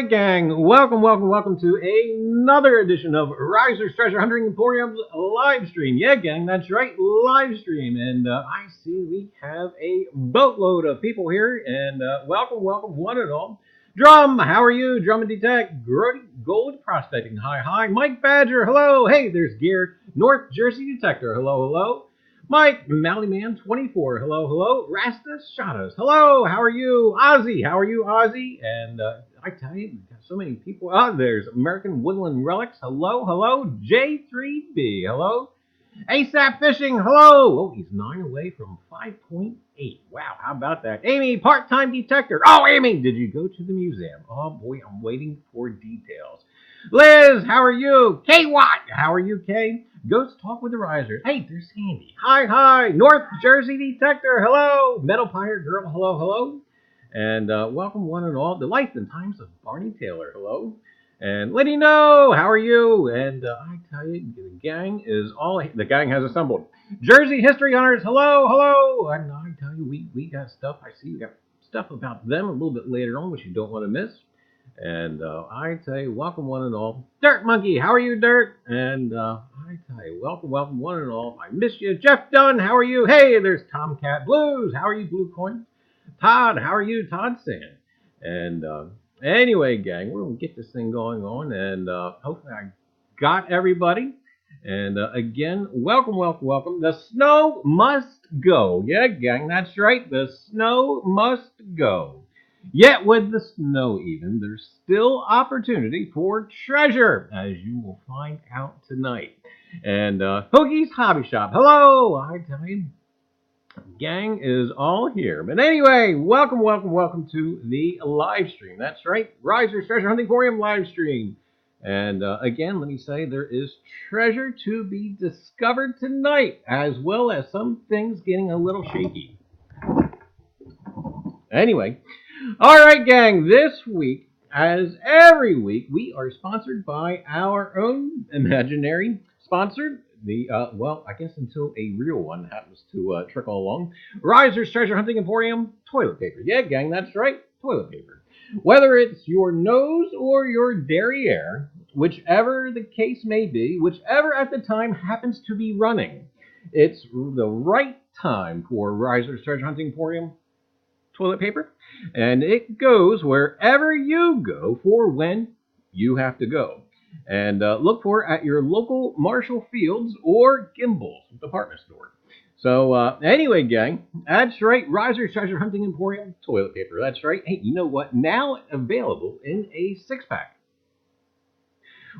right, gang. Welcome to another edition of Reiser's Treasure Hunting Emporium's live stream. Yeah, gang, that's right, live stream. And I see we have a boatload of people here. And welcome, one and all. Drum, how are you? Drum and Detect, Gold Prospecting, hi. Mike Badger, hello. Hey, there's Gear, North Jersey Detector, hello. Mike, Mallyman 24, hello. Rasta Shadows, hello, how are you? Ozzy, how are you, Ozzy? And I tell you, we've got so many people. There's American Woodland Relics, hello. J3B, hello. ASAP Fishing, hello. Oh, he's 9 away from 5.8. Wow, how about that? Amy, Part-Time Detector. Oh, Amy, did you go to the museum? Oh, boy, I'm waiting for details. Liz, how are you? K Watt, how are you, Kay? Ghost Talk with the Risers. Hey, there's Sandy. Hi. North Jersey Detector, hello. Metal Pirate Girl, hello. And welcome one and all. The Life and Times of Barney Taylor, hello. And Liddy No, how are you? And I tell you, the gang has assembled. Jersey History Hunters, hello. And I tell you, we got stuff. I see we got stuff about them a little bit later on, which you don't want to miss. And I tell you, welcome one and all. Dirt Monkey, how are you, Dirt? And I tell you, welcome one and all. I miss you. Jeff Dunn, how are you? Hey, there's Tomcat Blues. How are you, Blue Coin? Todd, how are you? Todd Sand. And anyway, gang, we're going to get this thing going on. And hopefully I got everybody. And again, welcome. The snow must go. Yeah, gang, that's right. The snow must go. Yet with the snow even, there's still opportunity for treasure, as you will find out tonight. And Hoagie's Hobby Shop, hello! I tell you, gang is all here. But anyway, welcome to the live stream. That's right, Reiser's Treasure Hunting Emporium live stream. And again, let me say, there is treasure to be discovered tonight, as well as some things getting a little shaky. Anyway, all right, gang, this week, as every week, we are sponsored by our own imaginary sponsor, well, I guess until a real one happens to trickle along, Reiser's Treasure Hunting Emporium toilet paper. Yeah, gang, that's right, toilet paper. Whether it's your nose or your derriere, whichever the case may be, whichever at the time happens to be running, it's the right time for Reiser's Treasure Hunting Emporium toilet paper, and it goes wherever you go for when you have to go. And look for it at your local Marshall Fields or Gimbel's department store. So anyway, gang, that's right, Reiser's Treasure Hunting Emporium toilet paper. That's right. Hey, you know what? Now available in a 6-pack.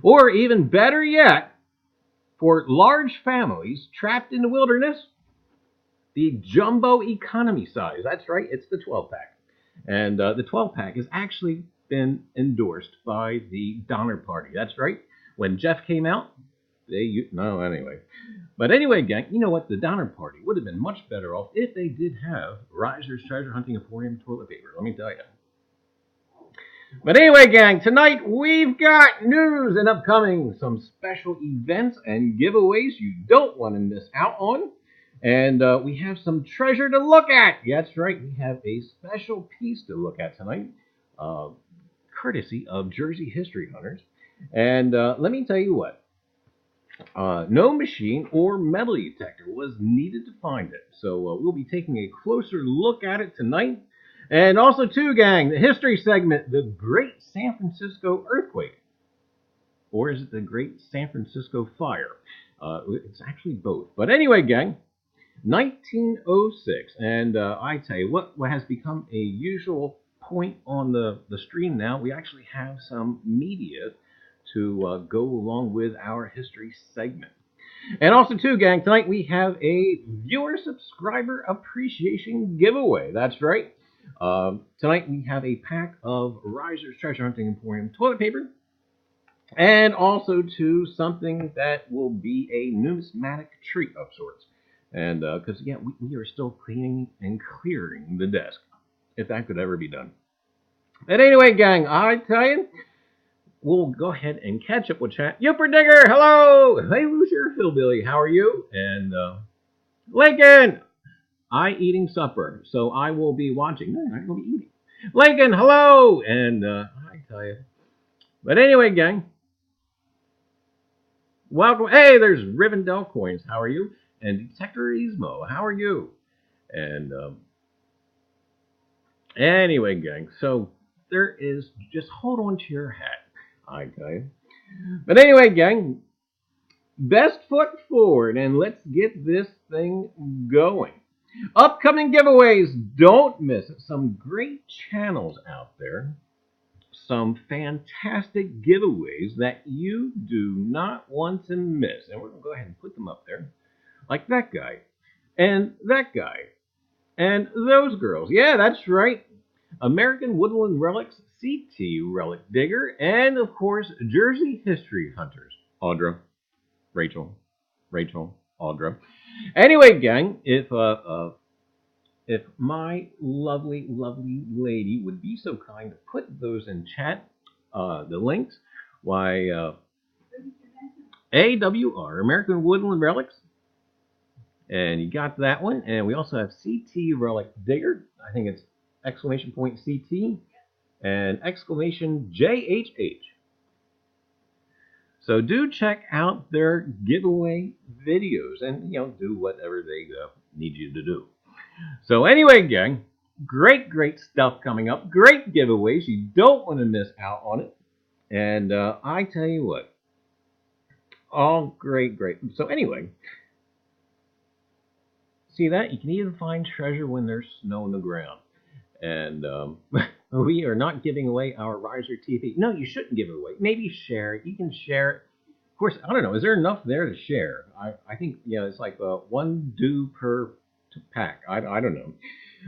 Or even better yet, for large families trapped in the wilderness, the jumbo economy size. That's right, it's the 12-pack. And the 12-pack has actually been endorsed by the Donner Party. That's right. When Jeff came out, anyway. But anyway, gang, you know what? The Donner Party would have been much better off if they did have Reiser's Treasure Hunting Emporium toilet paper. Let me tell you. But anyway, gang, tonight we've got news and upcoming, some special events and giveaways you don't want to miss out on. And we have some treasure to look at. That's right, we have a special piece to look at tonight, courtesy of Jersey History Hunters. And let me tell you what, no machine or metal detector was needed to find it. So we'll be taking a closer look at it tonight. And also, too, gang, the history segment, the Great San Francisco Earthquake. Or is it the Great San Francisco Fire? It's actually both. But anyway, gang, 1906, and I tell you what has become a usual point on the stream now, we actually have some media to go along with our history segment. And also, too, gang, tonight we have a viewer subscriber appreciation giveaway. That's right. Tonight we have a pack of Reiser's Treasure Hunting Emporium toilet paper, and also, too, something that will be a numismatic treat of sorts. And because, again, we are still cleaning and clearing the desk, if that could ever be done. But anyway, gang, I tell you, we'll go ahead and catch up with chat. Youper Digger, hello! Hey, Loser Hillbilly, how are you? And Lincoln, I eating supper, so I will be watching. No, I'm not going to be eating. Lincoln, hello! And I tell you, But anyway, gang, welcome. Hey, there's Rivendell Coins. How are you? And Detectorismo. How are you? And anyway, gang, so there is, just hold on to your hat, I tell you. But anyway, gang, best foot forward, and let's get this thing going. Upcoming giveaways, don't miss it. Some great channels out there. Some fantastic giveaways that you do not want to miss. And we're going to go ahead and put them up there. Like that guy, and that guy, and those girls. Yeah, that's right. American Woodland Relics, CT Relic Digger, and of course, Jersey History Hunters. Audra, Rachel, Audra. Anyway, gang, if my lovely lady would be so kind to put those in chat, the links, why, AWR, American Woodland Relics, and you got that one. And we also have CT Relic Digger. I think it's exclamation point CT and exclamation JHH. So do check out their giveaway videos and, do whatever they need you to do. So anyway, gang, great stuff coming up. Great giveaways. You don't want to miss out on it. And I tell you what, all great. So anyway, see that? You can even find treasure when there's snow on the ground. And we are not giving away our Reiser TV. No, you shouldn't give it away. Maybe share it. You can share it. Of course, I don't know. Is there enough there to share? I think, it's like one due per pack. I don't know.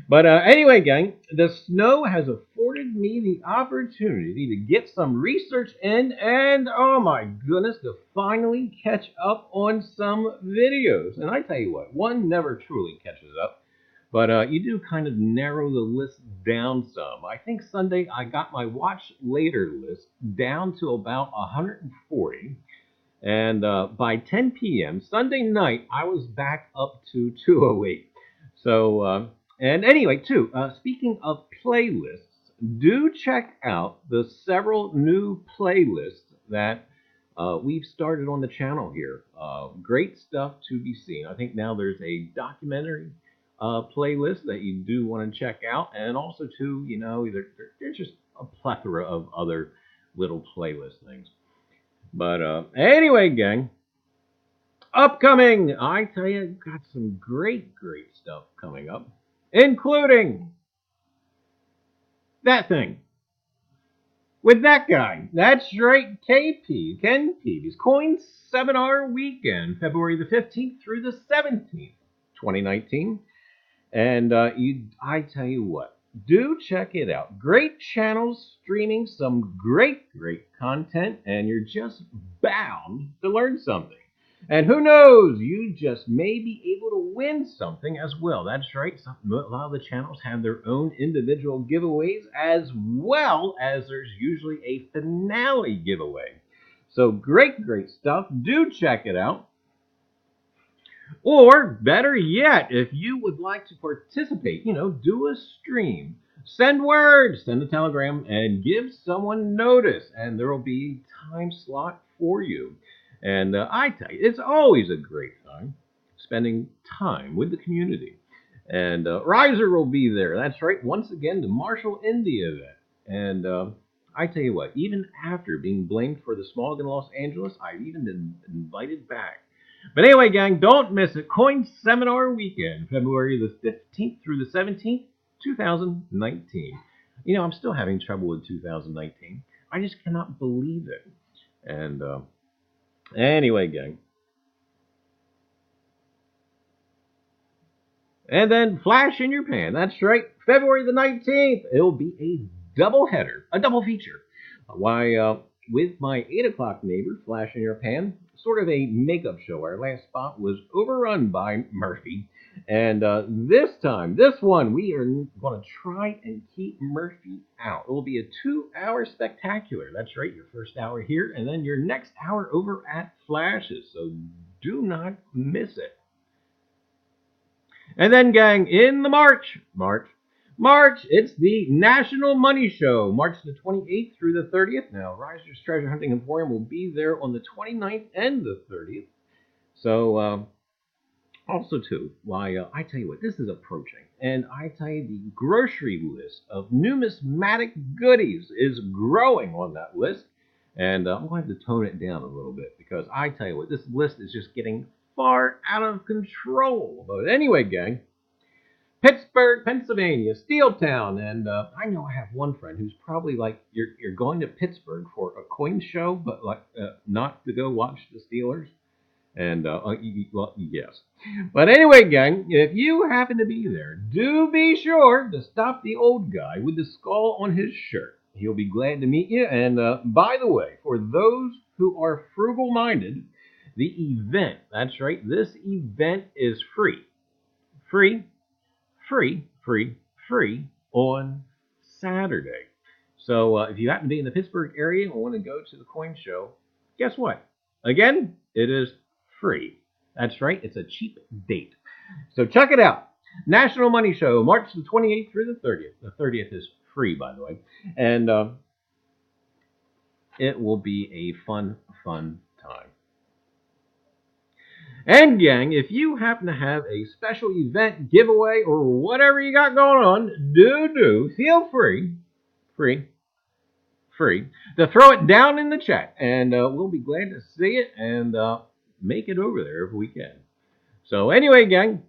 But anyway, gang, the snow has afforded me the opportunity to get some research in and, oh my goodness, to finally catch up on some videos. And I tell you what, one never truly catches up. But you do kind of narrow the list down some. I think Sunday I got my watch later list down to about 140. And by 10 p.m. Sunday night, I was back up to 208. So, and anyway, too, speaking of playlists, do check out the several new playlists that we've started on the channel here. Great stuff to be seen. I think now there's a documentary playlist that you do want to check out, and also too, there's just a plethora of other little playlist things. But anyway, gang, upcoming, I tell you, got some great stuff coming up, including that thing with that guy. That's right, KP, Ken Peavy's Coin Seminar Weekend, February the 15th through the 17th, 2019. And I tell you what, do check it out. Great channels streaming some great content, and you're just bound to learn something. And who knows, you just may be able to win something as well. That's right, a lot of the channels have their own individual giveaways, as well as there's usually a finale giveaway. So great stuff. Do check it out. Or, better yet, if you would like to participate, do a stream. Send word, send a telegram, and give someone notice. And there will be a time slot for you. And I tell you, it's always a great time spending time with the community. And Reiser will be there. That's right, once again, the Marshall India event. And I tell you what, even after being blamed for the smog in Los Angeles, I've even been invited back. But anyway, gang, don't miss it. Coin Seminar Weekend, February the 15th through the 17th, 2019. I'm still having trouble with 2019. I just cannot believe it. And anyway, gang. And then Flash in Your Pan. That's right, February the 19th. It'll be a double header, a double feature. Why, with my 8 o'clock neighbor, Flash in Your Pan, sort of a makeup show. Our last spot was overrun by Murphy. And this one, we are going to try and keep Murphy out. It will be a 2-hour spectacular. That's right, your first hour here, and then your next hour over at Flash's. So do not miss it. And then, gang, in the March, March, it's the National Money Show, March the 28th through the 30th. Now, Reiser's Treasure Hunting Emporium will be there on the 29th and the 30th. So, also, too, why, I tell you what, this is approaching, and I tell you, the grocery list of numismatic goodies is growing on that list, and I'm going to have to tone it down a little bit, because I tell you what, this list is just getting far out of control. But anyway, gang, Pittsburgh, Pennsylvania, Steel Town, and I know I have one friend who's probably like, you're going to Pittsburgh for a coin show, but like not to go watch the Steelers. And, well, yes. But anyway, gang, if you happen to be there, do be sure to stop the old guy with the skull on his shirt. He'll be glad to meet you. And, by the way, for those who are frugal-minded, the event, that's right, this event is free. Free on Saturday. So, if you happen to be in the Pittsburgh area and want to go to the coin show, guess what? Again, it is free. That's right, it's a cheap date. So check it out. National Money Show, March the 28th through the 30th. The 30th is free, by the way. And it will be a fun time. And gang, if you happen to have a special event, giveaway, or whatever you got going on, do feel free to throw it down in the chat, and we'll be glad to see it and make it over there if we can. So anyway, gang,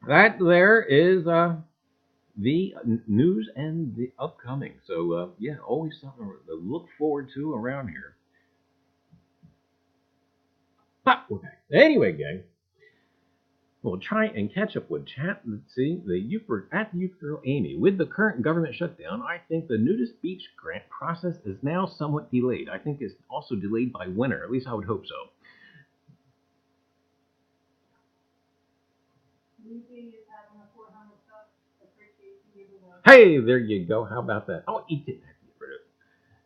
that there is the news and the upcoming. So yeah, always something to look forward to around here. But okay. Anyway, gang, we'll try and catch up with chat. Let's see, the Newport Amy. With the current government shutdown, I think the nudist beach grant process is now somewhat delayed. I think it's also delayed by winter. At least I would hope so. Hey, there you go. How about that? I'll eat it.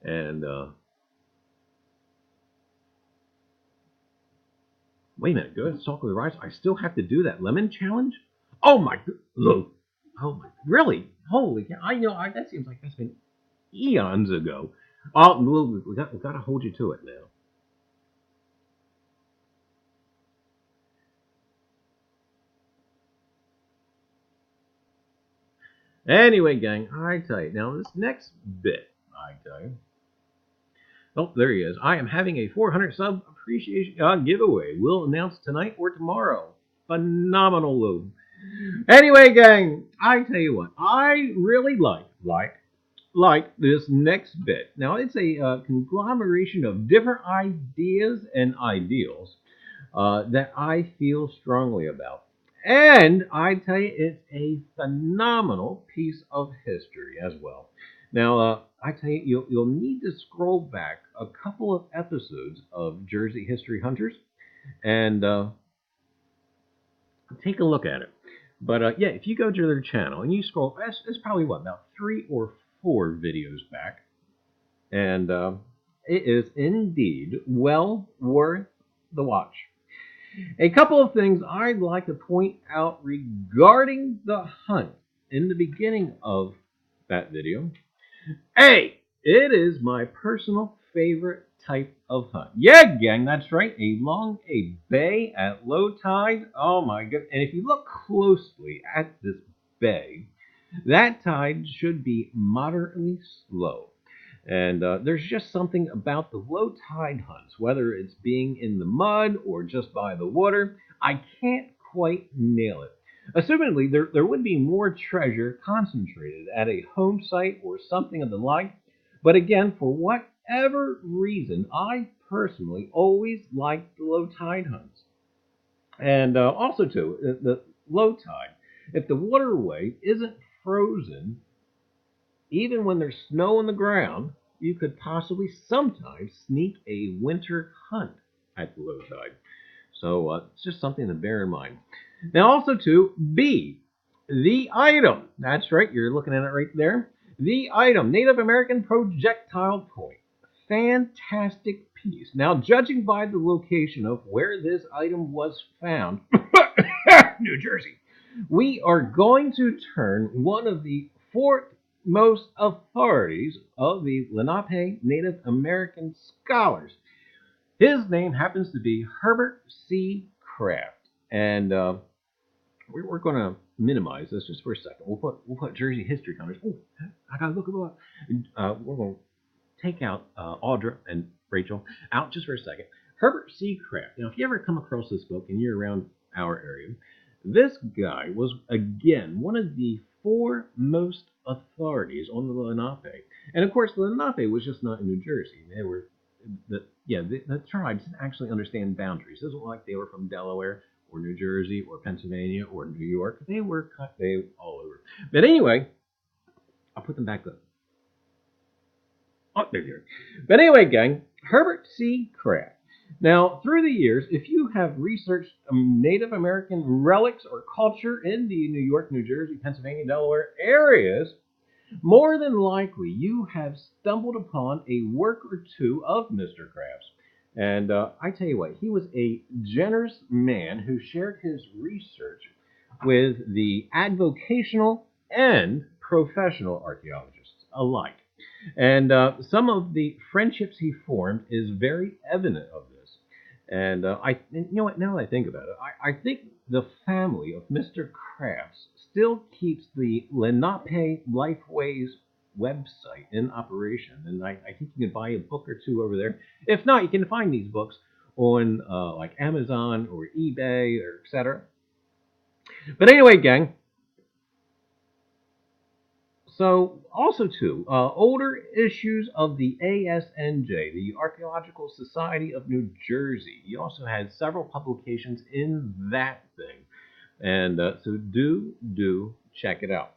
And wait a minute. Go ahead and talk with the rice. I still have to do that lemon challenge. Oh my! Look. Oh my! Really? Holy cow! I know. That seems like that's been eons ago. Oh, we got to hold you to it now. Anyway, gang, I tell you, now this next bit, I tell you. Oh, there he is. I am having a 400 sub appreciation giveaway. We'll announce tonight or tomorrow. Phenomenal load. Anyway, gang, I tell you what, I really like this next bit. Now, it's a conglomeration of different ideas and ideals that I feel strongly about. And I tell you, it's a phenomenal piece of history as well. Now, I tell you, you'll need to scroll back a couple of episodes of Jersey History Hunters and take a look at it. But yeah, if you go to their channel and you scroll, it's probably what, about 3 or 4 videos back, and it is indeed well worth the watch. A couple of things I'd like to point out regarding the hunt in the beginning of that video. A, it is my personal favorite type of hunt. Yeah, gang, that's right. Along a bay at low tide. Oh my goodness. And if you look closely at this bay, that tide should be moderately slow. And there's just something about the low tide hunts, whether it's being in the mud or just by the water, I can't quite nail it. Assumedly, there would be more treasure concentrated at a home site or something of the like. But again, for whatever reason, I personally always liked the low tide hunts. And also, too, the low tide, if the waterway isn't frozen, even when there's snow on the ground, you could possibly sometimes sneak a winter hunt at the low tide. So it's just something to bear in mind. Now also too, B, the item. That's right, you're looking at it right there. The item, Native American projectile point. Fantastic piece. Now, judging by the location of where this item was found, New Jersey, we are going to turn one of the foremost authorities of the Lenape Native American scholars. His name happens to be Herbert C. Kraft, and we're going to minimize this just for a second. We'll put Jersey history counters. Oh, I gotta look it up. We're going to take out Audra and Rachel out just for a second. Herbert C. Kraft. Now, if you ever come across this book and you're around our area, this guy was again one of the foremost authorities on the Lenape, and of course, the Lenape was just not in New Jersey. They were the tribes didn't actually understand boundaries. It wasn't like they were from Delaware or New Jersey or Pennsylvania or New York. They were all over. But anyway, I'll put them back up. Oh, they're here. But anyway, gang, Herbert C. Kraft. Now, through the years, if you have researched Native American relics or culture in the New York, New Jersey, Pennsylvania, Delaware areas, more than likely you have stumbled upon a work or two of Mr. Kraft's. And I tell you what, he was a generous man who shared his research with the advocational and professional archaeologists alike. And some of the friendships he formed is very evident of this. And you know what, now that I think about it, I think the family of Mr. Crafts still keeps the Lenape Lifeways website in operation. And I think you can buy a book or two over there. If not, you can find these books on like Amazon or eBay or etc. But anyway, gang, so also too, older issues of the ASNJ, the Archaeological Society of New Jersey. You also had several publications in that thing. And so do check it out.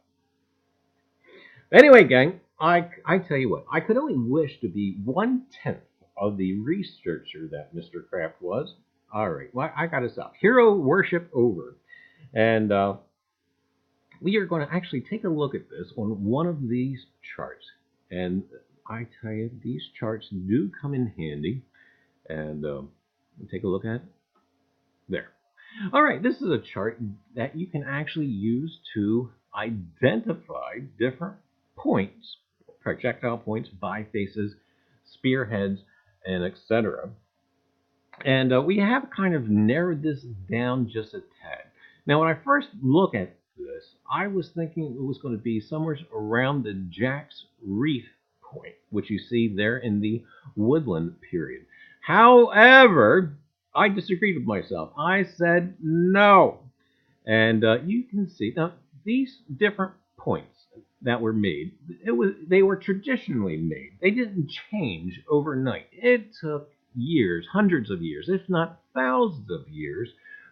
Anyway, gang, I tell you what, I could only wish to be 1/10 of the researcher that Mr. Kraft was. All right, well, I got to stop. Hero worship over. And we are going to actually take a look at this on one of these charts. And I tell you, these charts do come in handy. And take a look at it. There. All right, this is a chart that you can actually use to identify different points, projectile points, bifaces, spearheads, and etc. And we have kind of narrowed this down just a tad. Now, when I first look at this, I was thinking it was going to be somewhere around the Jack's Reef point, which you see there in the woodland period. However, I disagreed with myself. I said no. And you can see now these different points that were made, they were traditionally made. They didn't change overnight. It took years, hundreds of years, if not thousands of years,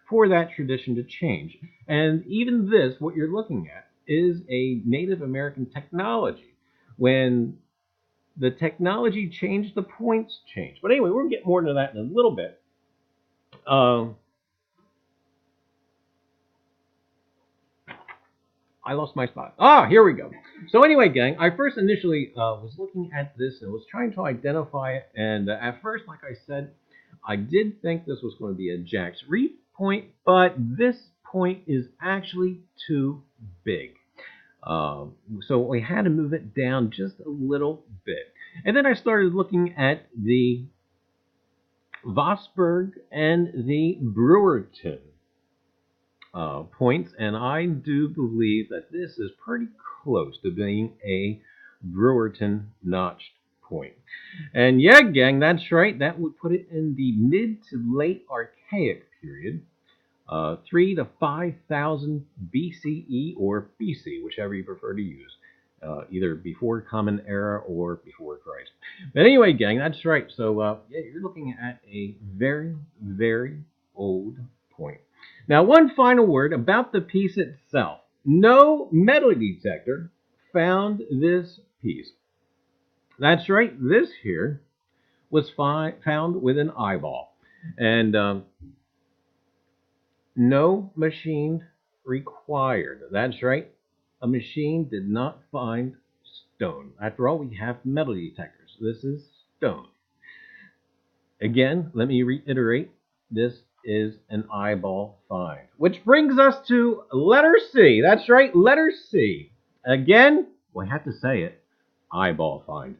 for that tradition to change. And even this, what you're looking at, is a Native American technology. When the technology changed, the points changed. But anyway, we'll get more into that in a little bit. I lost my spot. Here we go. So anyway, gang, I first initially was looking at this and was trying to identify it. And at first, like I said, I did think this was going to be a Jack's Reef point, but this point is actually too big. So we had to move it down just a little bit. And then I started looking at the Vosburg and the Brewerton points, and I do believe that this is pretty close to being a Brewerton notched point. And yeah, gang, that's right. That would put it in the mid to late Archaic period, 3 to 5,000 BCE or BC, whichever you prefer to use. Either before Common Era or before Christ. But anyway, gang, that's right. So yeah, you're looking at a very, very old point. Now, one final word about the piece itself. No metal detector found this piece. That's right. This here was found with an eyeball. And no machine required. That's right. A machine did not find stone. After all, we have metal detectors. This is stone. Again, let me reiterate. This is an eyeball find. Which brings us to letter C. That's right, letter C. Again, we have to say it, eyeball find.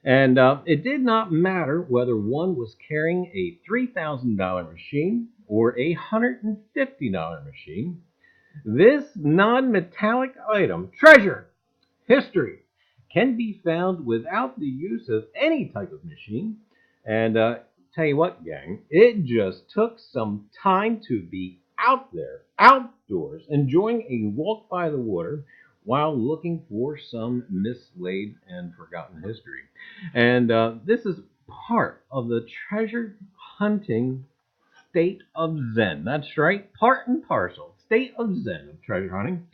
And it did not matter whether one was carrying a $3,000 machine or a $150 machine. This non-metallic item, treasure, history, can be found without the use of any type of machine. And tell you what, gang, it just took some time to be out there, outdoors, enjoying a walk by the water while looking for some mislaid and forgotten history. And this is part of the treasure hunting state of Zen. That's right, part and parcel, state of Zen of treasure hunting.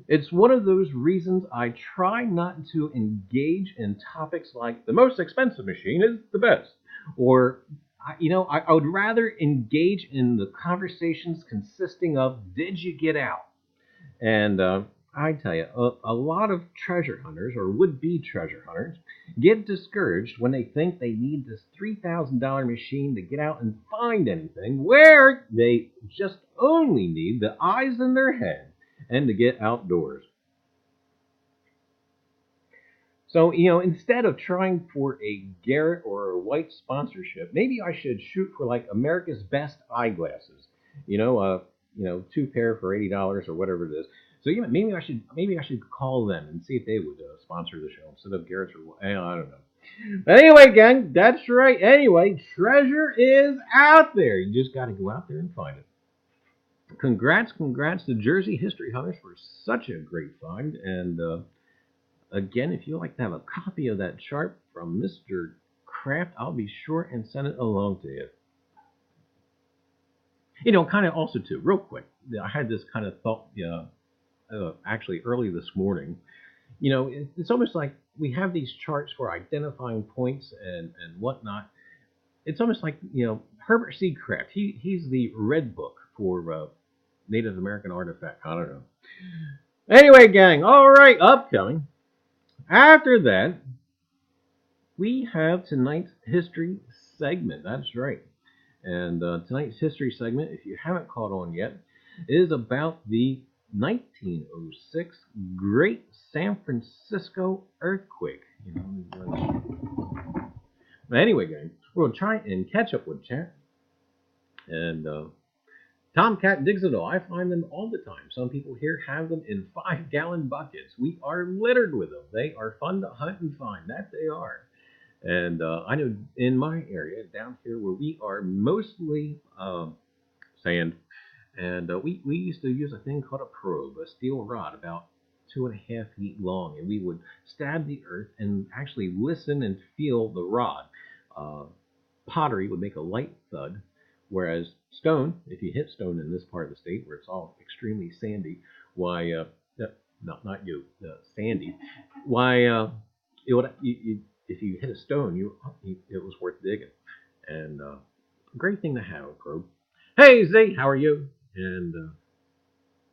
It's one of those reasons I try not to engage in topics like the most expensive machine is the best, or I would rather engage in the conversations consisting of did you get out? And I tell you, a lot of treasure hunters or would-be treasure hunters get discouraged when they think they need this $3,000 machine to get out and find anything, where they just only need the eyes in their head and to get outdoors. So, instead of trying for a Garrett or a White sponsorship, maybe I should shoot for like America's Best eyeglasses. Two pair for $80 or whatever it is. So maybe I should call them and see if they would sponsor the show instead of Garrett's or I don't know. But anyway, gang, that's right. Anyway, treasure is out there. You just got to go out there and find it. Congrats to Jersey History Hunters for such a great find. And again, if you'd like to have a copy of that chart from Mr. Kraft, I'll be sure and send it along to you. Kind of also too, real quick, I had this kind of thought, actually early this morning. It's almost like we have these charts for identifying points and whatnot. It's almost like, Herbert C. Kraft, he's the red book for Native American artifact. I don't know. Anyway, gang, all right, upcoming. After that, we have tonight's history segment. That's right. And tonight's history segment, if you haven't caught on yet, is about the 1906 Great San Francisco earthquake. Anyway, gang, we'll try and catch up with chat. And Tomcat digs it all. I find them all the time. Some people here have them in 5-gallon buckets. We are littered with them. They are fun to hunt and find. That they are. And I know in my area down here where we are mostly sand, and we used to use a thing called a probe, a steel rod about 2.5 feet long, and we would stab the earth and actually listen and feel the rod. Pottery would make a light thud, whereas stone, if you hit stone in this part of the state where it's all extremely sandy, why, not you, sandy, why, it would, if you hit a stone, it was worth digging. And great thing to have, a probe. Hey, Z, how are you? And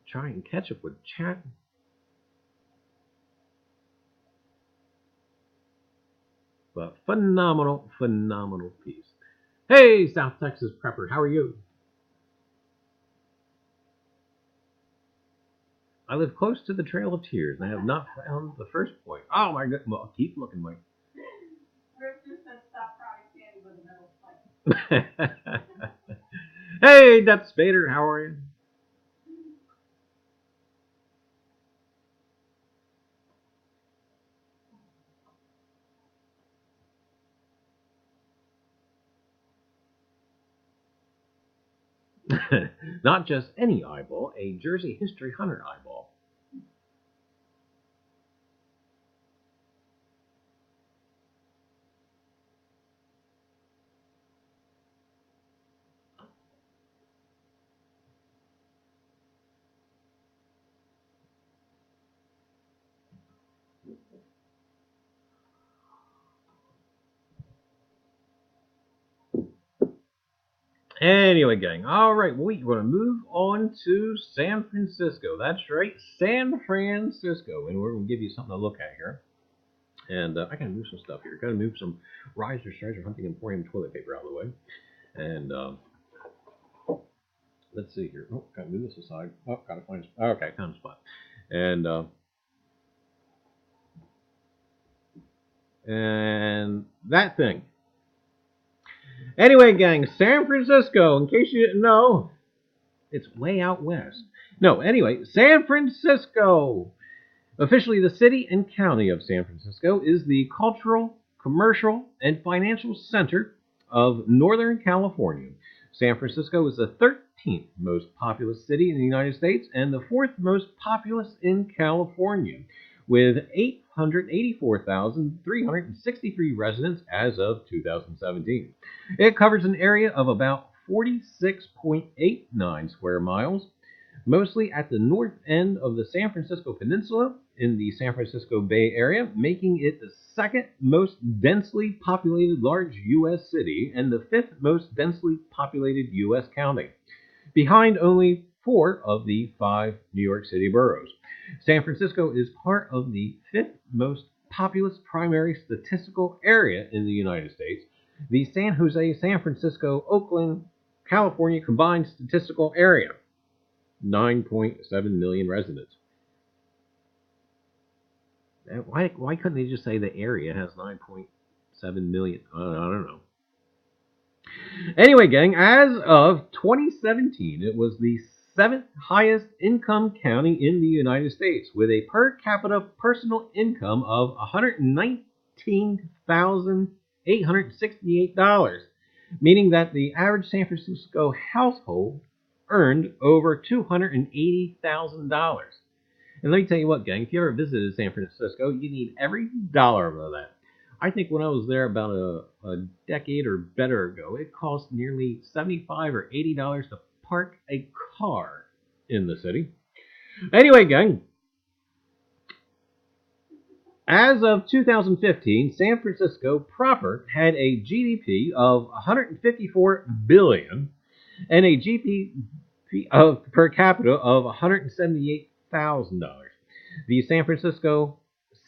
try and catch up with chat. But phenomenal piece. Hey, South Texas Prepper, how are you? I live close to the Trail of Tears, and I have not found the first point. Oh my goodness! Well, keep looking, Mike. Rick just said stop frying candy with a metal plate. Hey, Death Spader, how are you? Not just any eyeball, a Jersey History Hunter eyeball. Anyway, gang, all right, we're going to move on to San Francisco. That's right, San Francisco, and we're going to give you something to look at here. And I got to move some stuff here. Got to move some Reiser Treasure Hunting Emporium toilet paper out of the way. And let's see here. Oh, gotta move this aside. Oh, gotta find a spot. Okay, found a spot. And that thing. Anyway, gang, San Francisco, in case you didn't know, it's way out west. No, anyway, San Francisco. Officially, the city and county of San Francisco is the cultural, commercial, and financial center of Northern California. San Francisco is the 13th most populous city in the United States and the 4th most populous in California, with 884,363 residents as of 2017. It covers an area of about 46.89 square miles, mostly at the north end of the San Francisco Peninsula in the San Francisco Bay Area, making it the second most densely populated large U.S. city and the 5th most densely populated U.S. county, behind only 4 of the 5 New York City boroughs. San Francisco is part of the 5th most populous primary statistical area in the United States, the San Jose, San Francisco, Oakland, California combined statistical area. 9.7 million residents. Why couldn't they just say the area has 9.7 million? I don't know. Anyway, gang, as of 2017, it was the 7th highest income county in the United States, with a per capita personal income of $119,868, meaning that the average San Francisco household earned over $280,000. And let me tell you what, gang, if you ever visited San Francisco, you need every dollar of that. I think when I was there about a decade or better ago, it cost nearly $75 or $80 to park a car in the city. Anyway, gang, as of 2015, San Francisco proper had a GDP of $154 billion and a GDP per capita of $178,000. The San Francisco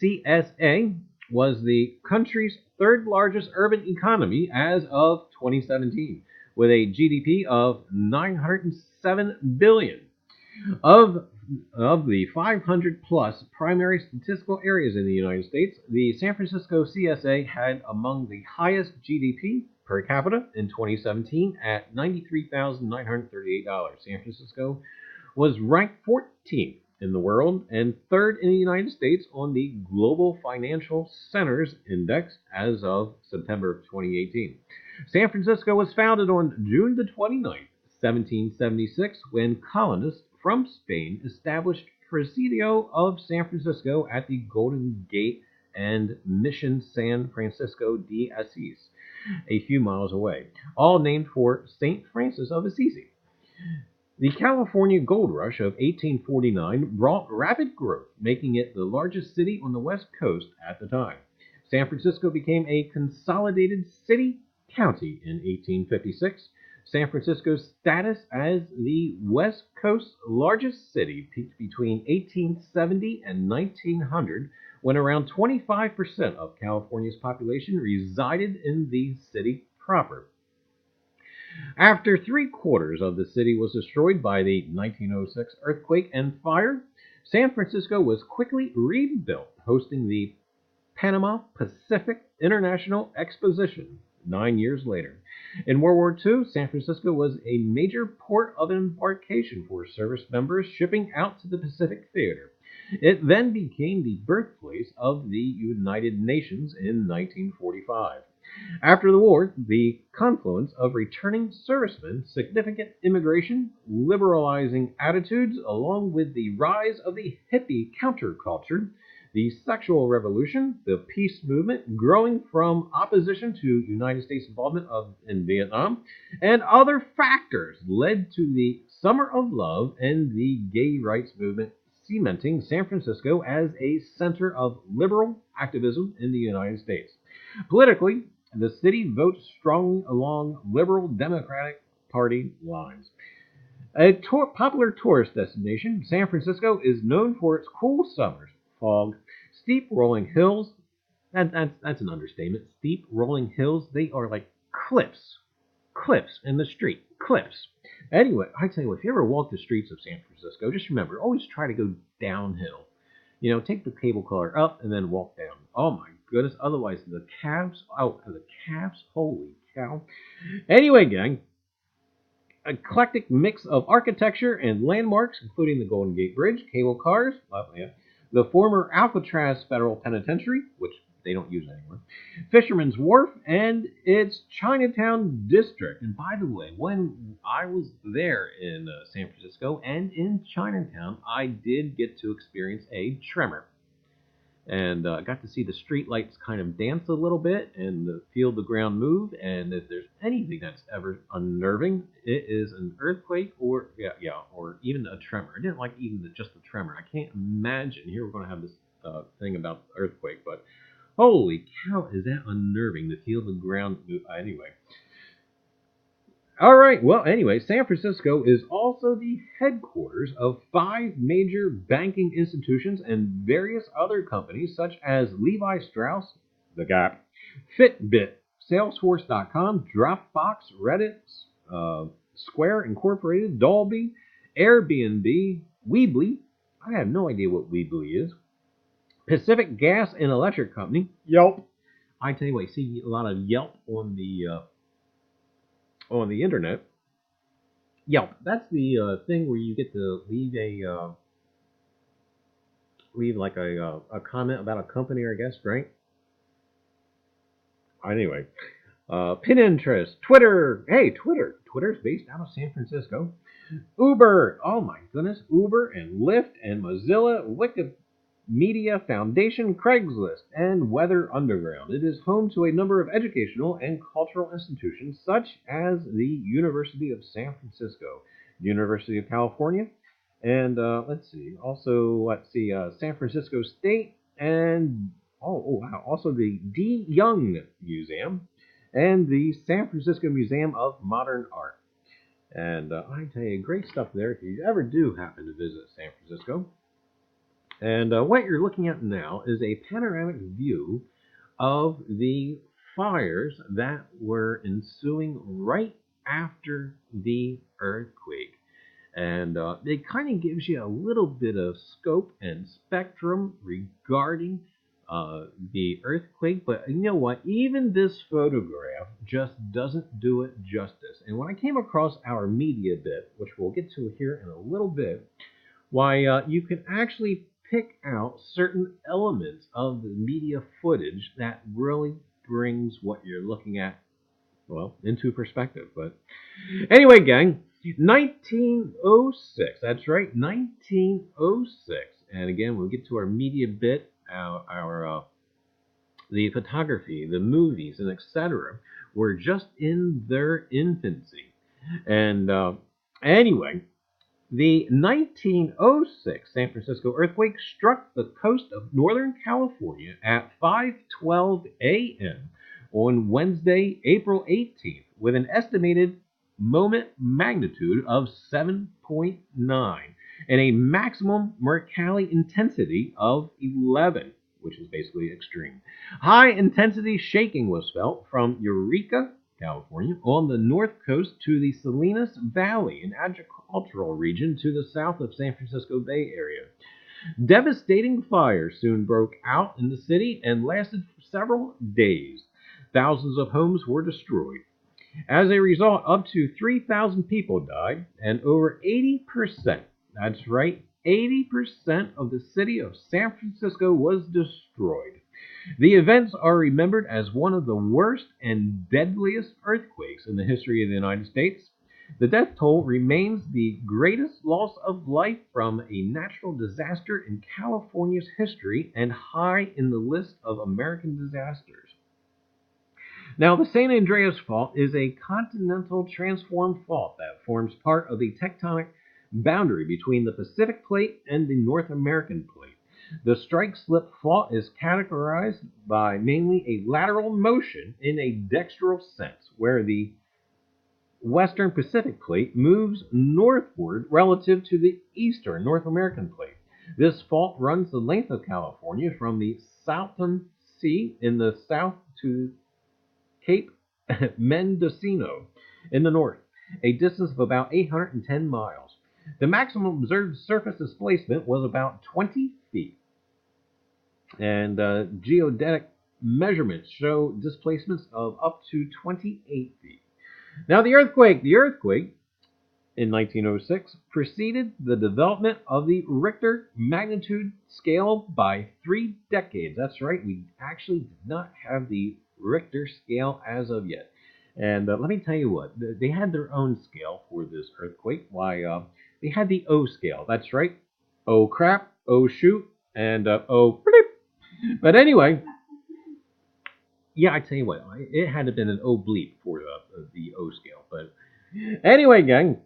CSA was the country's 3rd largest urban economy as of 2017, with a GDP of $907 billion. Of the 500 plus primary statistical areas in the United States, the San Francisco CSA had among the highest GDP per capita in 2017 at $93,938. San Francisco was ranked 14th in the world and 3rd in the United States on the Global Financial Centers Index as of September of 2018. San Francisco was founded on June the 29th, 1776, when colonists from Spain established Presidio of San Francisco at the Golden Gate and Mission San Francisco de Assis, a few miles away, all named for St. Francis of Assisi. The California Gold Rush of 1849 brought rapid growth, making it the largest city on the West Coast at the time. San Francisco became a consolidated city-county in 1856. San Francisco's status as the West Coast's largest city peaked between 1870 and 1900, when around 25% of California's population resided in the city proper. After 3/4 of the city was destroyed by the 1906 earthquake and fire, San Francisco was quickly rebuilt, hosting the Panama Pacific International Exposition 9 years later. In World War II, San Francisco was a major port of embarkation for service members shipping out to the Pacific Theater. It then became the birthplace of the United Nations in 1945. After the war, the confluence of returning servicemen, significant immigration, liberalizing attitudes, along with the rise of the hippie counterculture, the sexual revolution, the peace movement growing from opposition to United States involvement in Vietnam, and other factors led to the Summer of Love and the gay rights movement, cementing San Francisco as a center of liberal activism in the United States. Politically, the city votes strongly along liberal Democratic Party lines. A popular tourist destination, San Francisco is known for its cool summers, fog, steep rolling hills. That's an understatement. Steep rolling hills, they are like cliffs in the street, cliffs. Anyway, I tell you what, if you ever walk the streets of San Francisco, just remember, always try to go downhill. You know, take the cable car up and then walk down. Oh my goodness, otherwise the cabs, holy cow. Anyway, gang, eclectic mix of architecture and landmarks, including the Golden Gate Bridge, cable cars, the former Alcatraz Federal Penitentiary, which they don't use anymore, Fisherman's Wharf, and its Chinatown district. And by the way, when I was there in San Francisco and in Chinatown, I did get to experience a tremor. And got to see the street lights kind of dance a little bit and feel the ground move. And if there's anything that's ever unnerving, it is an earthquake or even a tremor. I didn't like even just the tremor. I can't imagine. Here we're going to have this thing about earthquake, but holy cow, is that unnerving to feel the ground move. Anyway. All right, well, anyway, San Francisco is also the headquarters of 5 major banking institutions and various other companies such as Levi Strauss, the GAW, Fitbit, Salesforce.com, Dropbox, Reddit, Square Incorporated, Dolby, Airbnb, Weebly. I have no idea what Weebly is. Pacific Gas and Electric Company, Yelp. I tell you what, you see a lot of Yelp on the internet. Yelp. That's the thing where you get to leave a comment about a company, I guess, right? Anyway, Pinterest, Twitter. Hey, Twitter. Twitter's based out of San Francisco. Uber. Oh my goodness, Uber and Lyft and Mozilla, Wikimedia Foundation, Craigslist, and Weather Underground. It is home to a number of educational and cultural institutions such as the University of San Francisco, University of California, and San Francisco State, and also the D. Young Museum and the San Francisco Museum of Modern Art. And I tell you, great stuff there if you ever do happen to visit San Francisco. And what you're looking at now is a panoramic view of the fires that were ensuing right after the earthquake. And it kind of gives you a little bit of scope and spectrum regarding the earthquake. But you know what? Even this photograph just doesn't do it justice. And when I came across our media bit, which we'll get to here in a little bit, why you can actually pick out certain elements of the media footage that really brings what you're looking at, well, into perspective. But anyway, gang, 1906. That's right, 1906. And again, we'll get to our media bit, the photography, the movies, and etc. were just in their infancy. And anyway, the 1906 San Francisco earthquake struck the coast of Northern California at 5:12 a.m. on Wednesday, April 18th, with an estimated moment magnitude of 7.9 and a maximum Mercalli intensity of 11, which is basically extreme. High intensity shaking was felt from Eureka, California, on the north coast to the Salinas Valley, an agricultural region to the south of San Francisco Bay Area. Devastating fires soon broke out in the city and lasted for several days. Thousands of homes were destroyed. As a result, up to 3,000 people died, and over 80%, that's right, 80% of the city of San Francisco was destroyed. The events are remembered as one of the worst and deadliest earthquakes in the history of the United States. The death toll remains the greatest loss of life from a natural disaster in California's history and high in the list of American disasters. Now, the San Andreas Fault is a continental transform fault that forms part of the tectonic boundary between the Pacific Plate and the North American Plate. The strike-slip fault is categorized by mainly a lateral motion in a dextral sense, where the Western Pacific Plate moves northward relative to the Eastern North American Plate. This fault runs the length of California from the Salton Sea in the south to Cape Mendocino in the north. a distance of about 810 miles. The maximum observed surface displacement was about 20 feet. And geodetic measurements show displacements of up to 28 feet. Now, the earthquake in 1906 preceded the development of the Richter magnitude scale by 3 decades. That's right, we actually did not have the Richter scale as of yet. And let me tell you what, they had their own scale for this earthquake. Why, they had the O scale. That's right, oh crap, oh shoot, and oh bleep. But anyway, yeah, I tell you what, it had to have been an O bleep for the O scale. But anyway, gang,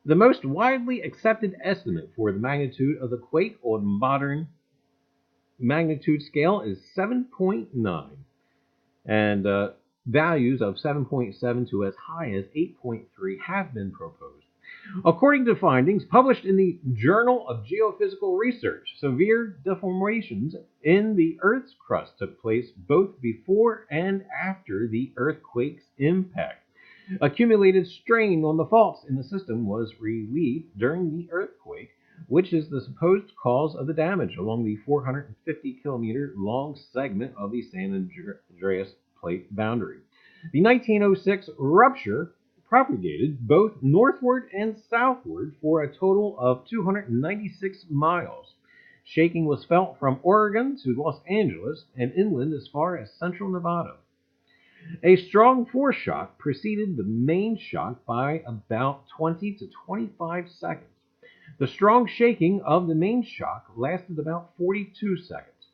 the most widely accepted estimate for the magnitude of the quake on modern magnitude scale is 7.9, and values of 7.7 to as high as 8.3 have been proposed. According to findings published in the Journal of Geophysical Research, severe deformations in the Earth's crust took place both before and after the earthquake's impact. Accumulated strain on the faults in the system was relieved during the earthquake, which is the supposed cause of the damage along the 450-kilometer long segment of the San Andreas plate boundary. The 1906 rupture propagated both northward and southward for a total of 296 miles. Shaking was felt from Oregon to Los Angeles and inland as far as central Nevada. A strong foreshock preceded the main shock by about 20 to 25 seconds. The strong shaking of the main shock lasted about 42 seconds.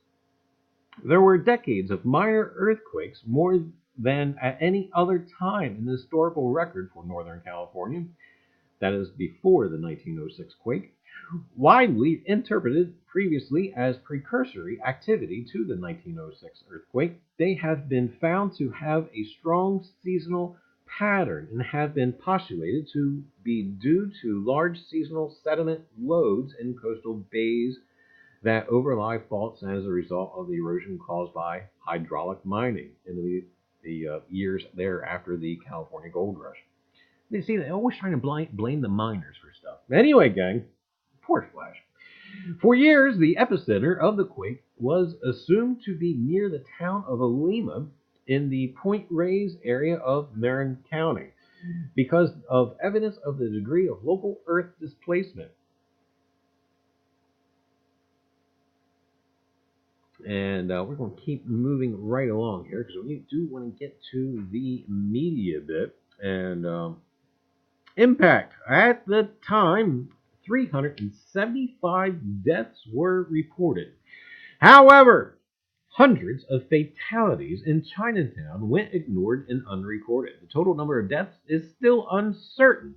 There were decades of minor earthquakes, more than at any other time in the historical record for Northern California, that is before the 1906 quake, widely interpreted previously as precursory activity to the 1906 earthquake. They have been found to have a strong seasonal pattern and have been postulated to be due to large seasonal sediment loads in coastal bays that overlie faults as a result of the erosion caused by hydraulic mining in the years there after the California gold rush. They see they're always trying to blame the miners for stuff. Anyway, gang, poor Flash. For years, the epicenter of the quake was assumed to be near the town of Alima in the Point Reyes area of Marin County because of evidence of the degree of local earth displacement. And we're going to keep moving right along here because we do want to get to the media bit. And impact. At the time, 375 deaths were reported. However, hundreds of fatalities in Chinatown went ignored and unrecorded. The total number of deaths is still uncertain,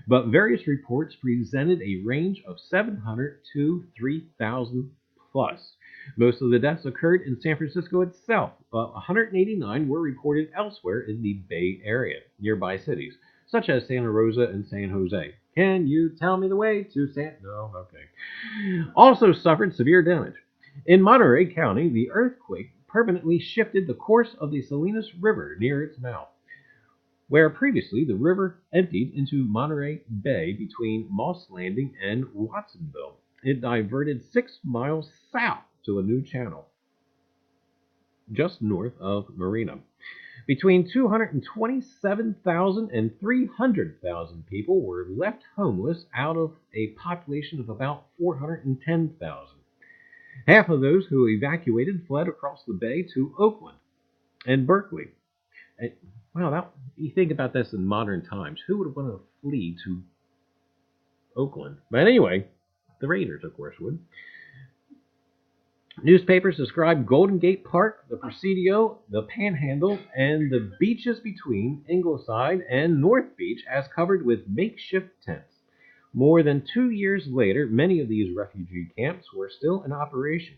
but various reports presented a range of 700 to 3,000 plus. Most of the deaths occurred in San Francisco itself, but 189 were reported elsewhere in the Bay Area, nearby cities, such as Santa Rosa and San Jose. Can you tell me the way to San... No? Okay. Also suffered severe damage. In Monterey County, the earthquake permanently shifted the course of the Salinas River near its mouth. Where previously the river emptied into Monterey Bay between Moss Landing and Watsonville, it diverted 6 miles south to a new channel, just north of Marina. Between 227,000 and 300,000 people were left homeless out of a population of about 410,000. Half of those who evacuated fled across the bay to Oakland and Berkeley. And, wow, you think about this in modern times. Who would want to flee to Oakland? But anyway, the Raiders, of course, would. Newspapers described Golden Gate Park, the Presidio, the Panhandle, and the beaches between Ingleside and North Beach as covered with makeshift tents. More than 2 years later, many of these refugee camps were still in operation.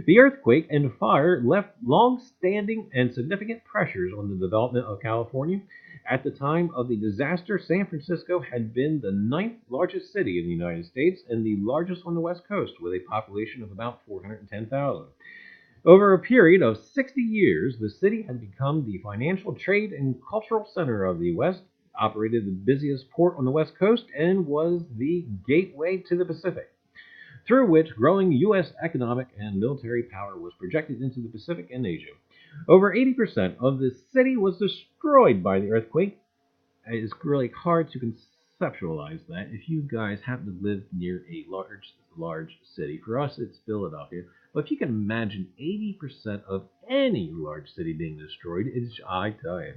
The earthquake and fire left long-standing and significant pressures on the development of California. At the time of the disaster, San Francisco had been the 9th largest city in the United States and the largest on the West Coast, with a population of about 410,000. Over a period of 60 years, the city had become the financial, trade, and cultural center of the West, operated the busiest port on the West Coast, and was the gateway to the Pacific, through which growing U.S. economic and military power was projected into the Pacific and Asia. Over 80% of the city was destroyed by the earthquake. It's really hard to conceptualize that if you guys happen to live near a large city. For us, it's Philadelphia. But if you can imagine 80% of any large city being destroyed, I tell you.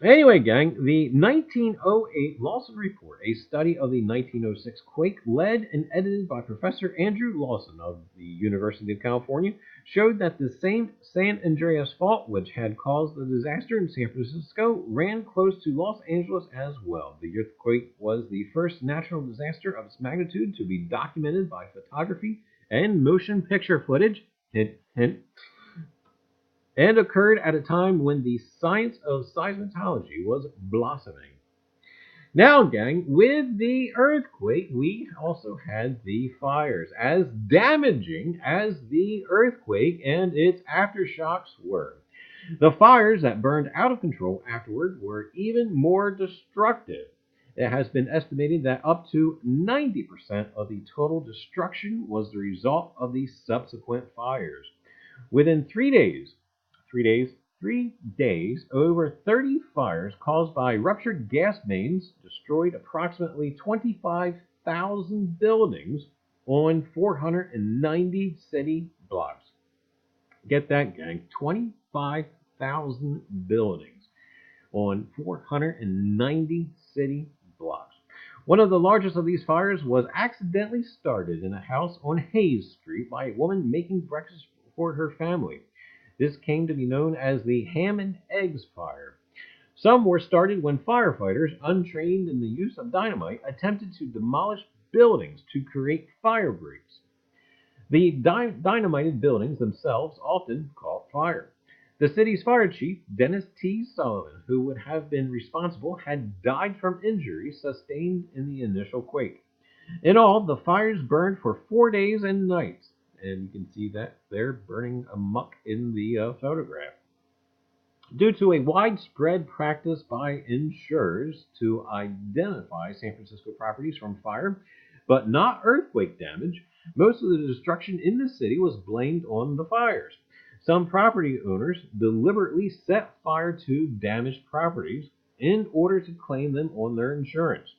Anyway, gang, the 1908 Lawson Report, a study of the 1906 quake led and edited by Professor Andrew Lawson of the University of California, showed that the same San Andreas fault which had caused the disaster in San Francisco ran close to Los Angeles as well. The earthquake was the first natural disaster of its magnitude to be documented by photography and motion picture footage. Hint, hint. And occurred at a time when the science of seismology was blossoming. Now, gang, with the earthquake, we also had the fires. As damaging as the earthquake and its aftershocks were, the fires that burned out of control afterward were even more destructive. It has been estimated that up to 90% of the total destruction was the result of the subsequent fires. Within 3 days, over 30 fires caused by ruptured gas mains destroyed approximately 25,000 buildings on 490 city blocks. Get that, gang. 25,000 buildings on 490 city blocks. One of the largest of these fires was accidentally started in a house on Hayes Street by a woman making breakfast for her family. This came to be known as the ham and eggs fire. Some were started when firefighters, untrained in the use of dynamite, attempted to demolish buildings to create fire breaks. The dynamited buildings themselves often caught fire. The city's fire chief, Dennis T. Sullivan, who would have been responsible, had died from injuries sustained in the initial quake. In all, the fires burned for 4 days and nights. And you can see that they're burning amok in the photograph. Due to a widespread practice by insurers to identify San Francisco properties from fire, but not earthquake damage, most of the destruction in the city was blamed on the fires. Some property owners deliberately set fire to damaged properties in order to claim them on their insurance.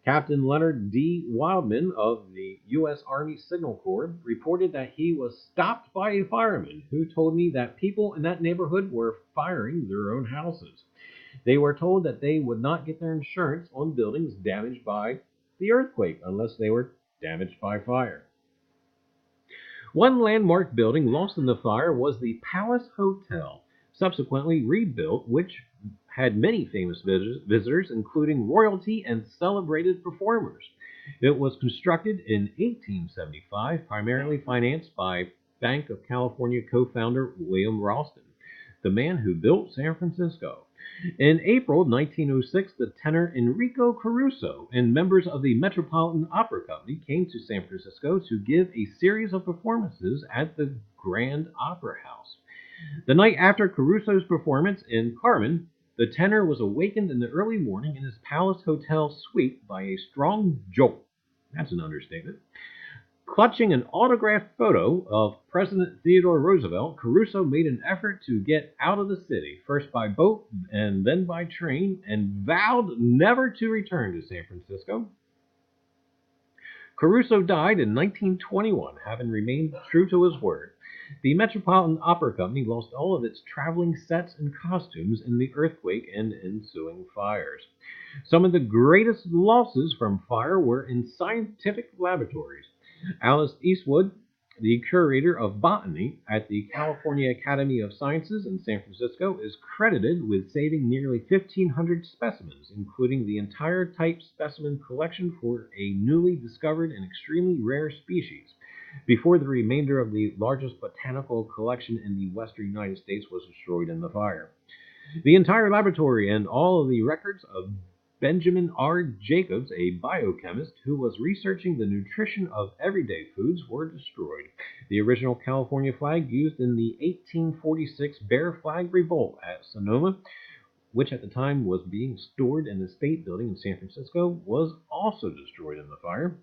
Captain Leonard D. Wildman of the U.S. Army Signal Corps reported that he was stopped by a fireman who told me that people in that neighborhood were firing their own houses. They were told that they would not get their insurance on buildings damaged by the earthquake unless they were damaged by fire. One landmark building lost in the fire was the Palace Hotel, subsequently rebuilt, which had many famous visitors, including royalty and celebrated performers. It was constructed in 1875, primarily financed by Bank of California co-founder William Ralston, the man who built San Francisco. In April 1906, the tenor Enrico Caruso and members of the Metropolitan Opera Company came to San Francisco to give a series of performances at the Grand Opera House. The night after Caruso's performance in Carmen, the tenor was awakened in the early morning in his Palace Hotel suite by a strong jolt. That's an understatement. Clutching an autographed photo of President Theodore Roosevelt, Caruso made an effort to get out of the city, first by boat and then by train, and vowed never to return to San Francisco. Caruso died in 1921, having remained true to his word. The Metropolitan Opera Company lost all of its traveling sets and costumes in the earthquake and ensuing fires. Some of the greatest losses from fire were in scientific laboratories. Alice Eastwood, the curator of botany at the California Academy of Sciences in San Francisco, is credited with saving nearly 1,500 specimens, including the entire type specimen collection for a newly discovered and extremely rare species, before the remainder of the largest botanical collection in the western United States was destroyed in the fire. The entire laboratory and all of the records of Benjamin R. Jacobs, a biochemist who was researching the nutrition of everyday foods, were destroyed. The original California flag used in the 1846 Bear Flag Revolt at Sonoma, which at the time was being stored in the State Building in San Francisco, was also destroyed in the fire.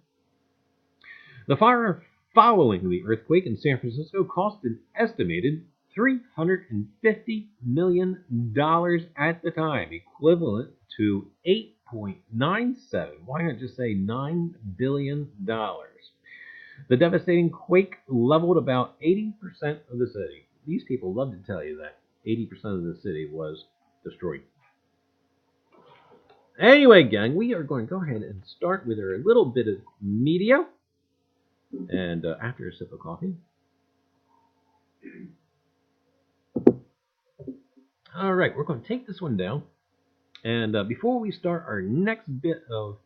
The fire following the earthquake in San Francisco cost an estimated $350 million at the time, equivalent to 8.97, why not just say $9 billion? The devastating quake leveled about 80% of the city. These people love to tell you that 80% of the city was destroyed. Anyway, gang, we are going to go ahead and start with a little bit of media. And after a sip of coffee. All right, we're going to take this one down. And before we start our next bit of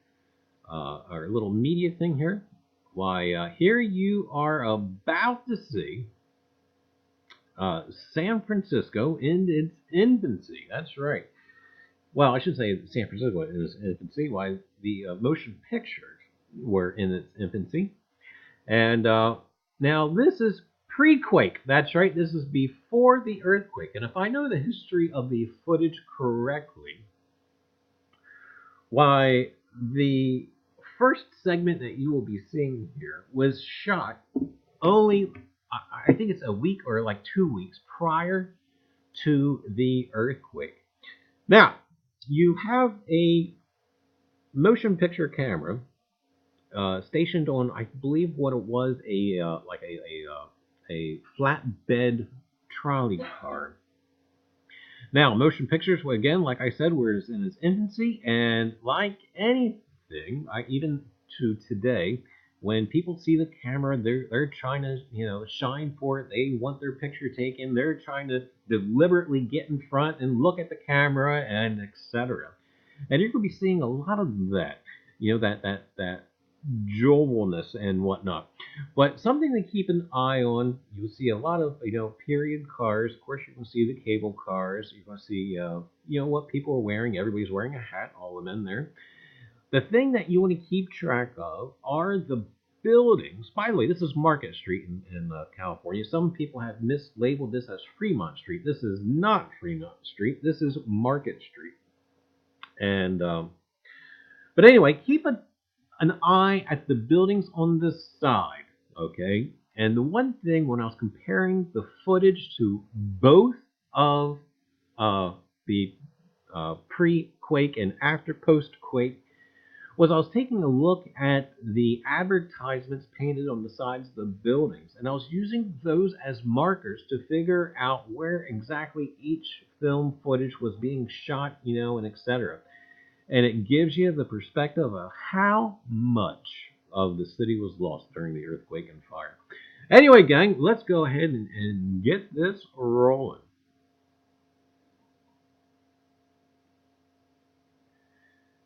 our little media thing here, why, here you are about to see San Francisco in its infancy. That's right. Well, I should say San Francisco in its infancy. Why, the motion pictures were in its infancy. And now this is pre-quake. That's right. This is before the earthquake. And if I know the history of the footage correctly, why, the first segment that you will be seeing here was shot only, I think it's a week or like 2 weeks prior to the earthquake. Now, you have a motion picture camera stationed on, I believe what it was, a flatbed trolley car. Now, motion pictures, again, like I said, were in its infancy, and like anything, even to today, when people see the camera, they're trying to, shine for it. They want their picture taken. They're trying to deliberately get in front and look at the camera, and etc. And you're going to be seeing a lot of that, that jovialness and whatnot. But something to keep an eye on, you'll see a lot of, period cars. Of course, you can see the cable cars. You're going to see, what people are wearing. Everybody's wearing a hat, all the men there. The thing that you want to keep track of are the buildings. By the way, this is Market Street in California. Some people have mislabeled this as Fremont Street. This is not Fremont Street. This is Market Street. And, but anyway, keep an eye at the buildings on the side, okay? And the one thing, when I was comparing the footage to both of the pre-quake and after post-quake, was I was taking a look at the advertisements painted on the sides of the buildings, and I was using those as markers to figure out where exactly each film footage was being shot, and etc. And it gives you the perspective of how much of the city was lost during the earthquake and fire. Anyway, gang, let's go ahead and get this rolling.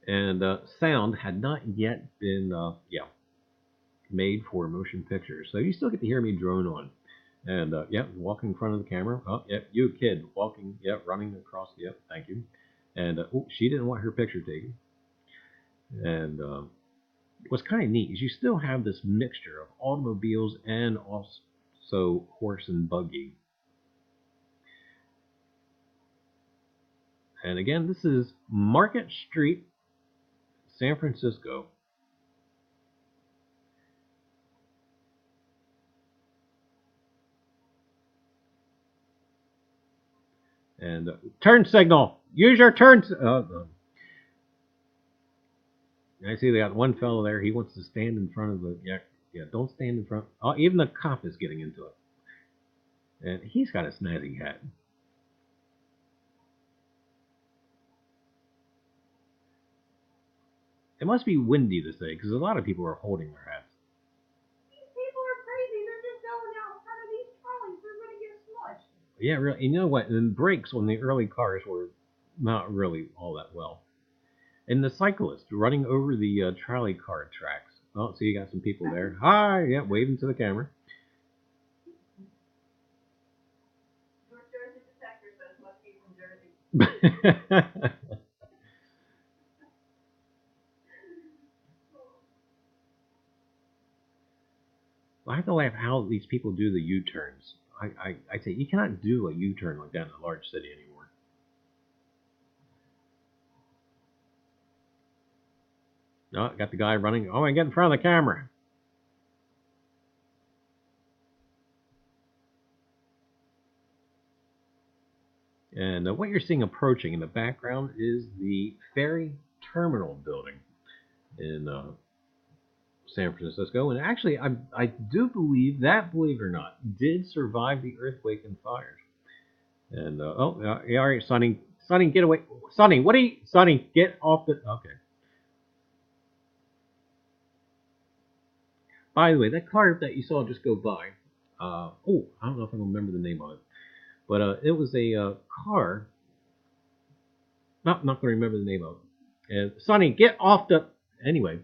And sound had not yet been made for motion pictures. So you still get to hear me drone on. And, walking in front of the camera. Oh, you kid, walking, running across, thank you. And, she didn't want her picture taken. And what's kind of neat is you still have this mixture of automobiles and also horse and buggy. And again, this is Market Street, San Francisco. And turn signal. Use your turn. I see they got one fellow there. He wants to stand in front of the. Don't stand in front. Oh, even the cop is getting into it. And he's got a snazzy hat. It must be windy this day because a lot of people are holding their hats. These people are crazy. They're just going out in front of these trolleys. They're going to get smushed. Yeah, really. You know what? And the brakes on the early cars were not really all that well. And the cyclist running over the trolley car tracks. Oh, so you got some people there. Hi, waving to the camera. North Jersey detector says must be from Jersey. I have to laugh how these people do the U-turns. I say you cannot do a U-turn like that in a large city anymore. No, got the guy running. Oh, I get in front of the camera. And what you're seeing approaching in the background is the ferry terminal building in San Francisco. And actually, I do believe that, believe it or not, did survive the earthquake and fires. And all right, Sonny, get away. Sonny, Sonny, get off the. Okay. By the way, that car that you saw just go by. I don't know if I can remember the name of it, but it was a car. Not going to remember the name of it. And Sonny, get off the. Anyway,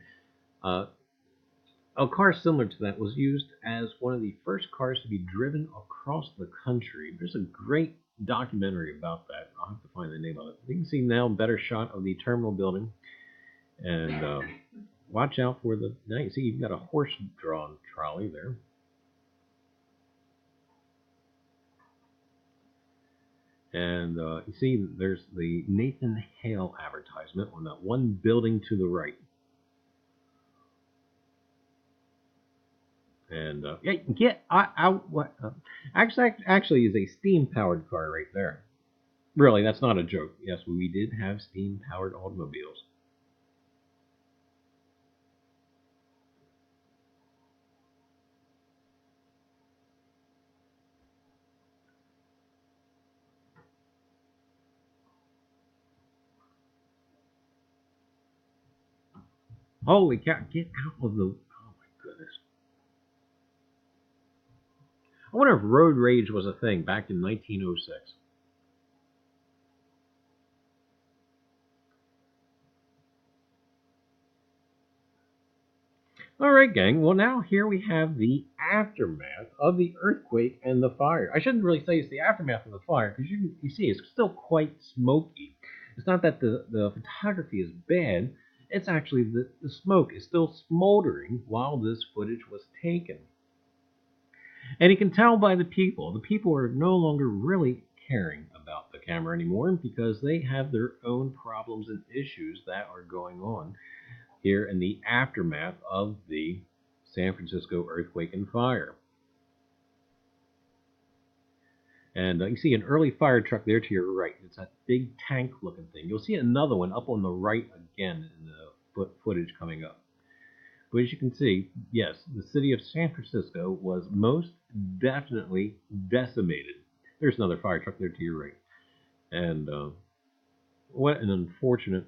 a car similar to that was used as one of the first cars to be driven across the country. There's a great documentary about that. I'll have to find the name of it. You can see now a better shot of the terminal building. And watch out for the... Now you see you've got a horse-drawn trolley there. And you see there's the Nathan Hale advertisement on that one building to the right. And yeah, get out. What? Actually, is a steam-powered car right there. Really, that's not a joke. Yes, we did have steam-powered automobiles. Holy cow! Get out of the. Oh my goodness. I wonder if road rage was a thing back in 1906. All right, gang. Well, now here we have the aftermath of the earthquake and the fire. I shouldn't really say it's the aftermath of the fire because you see it's still quite smoky. It's not that the photography is bad. It's actually the smoke is still smoldering while this footage was taken. And you can tell by the people. The people are no longer really caring about the camera anymore because they have their own problems and issues that are going on here in the aftermath of the San Francisco earthquake and fire. And you see an early fire truck there to your right. It's that big tank-looking thing. You'll see another one up on the right again in the footage coming up. But as you can see, yes, the city of San Francisco was most definitely decimated. There's another fire truck there to your right. And what an unfortunate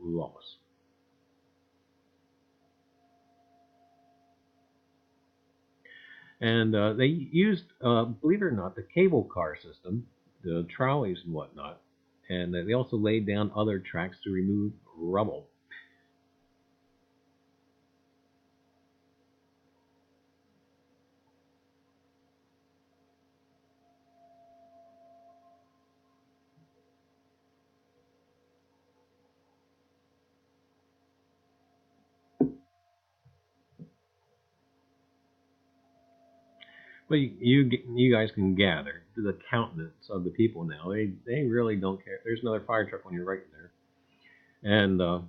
loss. And they used, believe it or not, the cable car system, the trolleys and whatnot. And they also laid down other tracks to remove rubble. But you guys can gather the countenance of the people now. They really don't care. There's another fire truck on your right there. And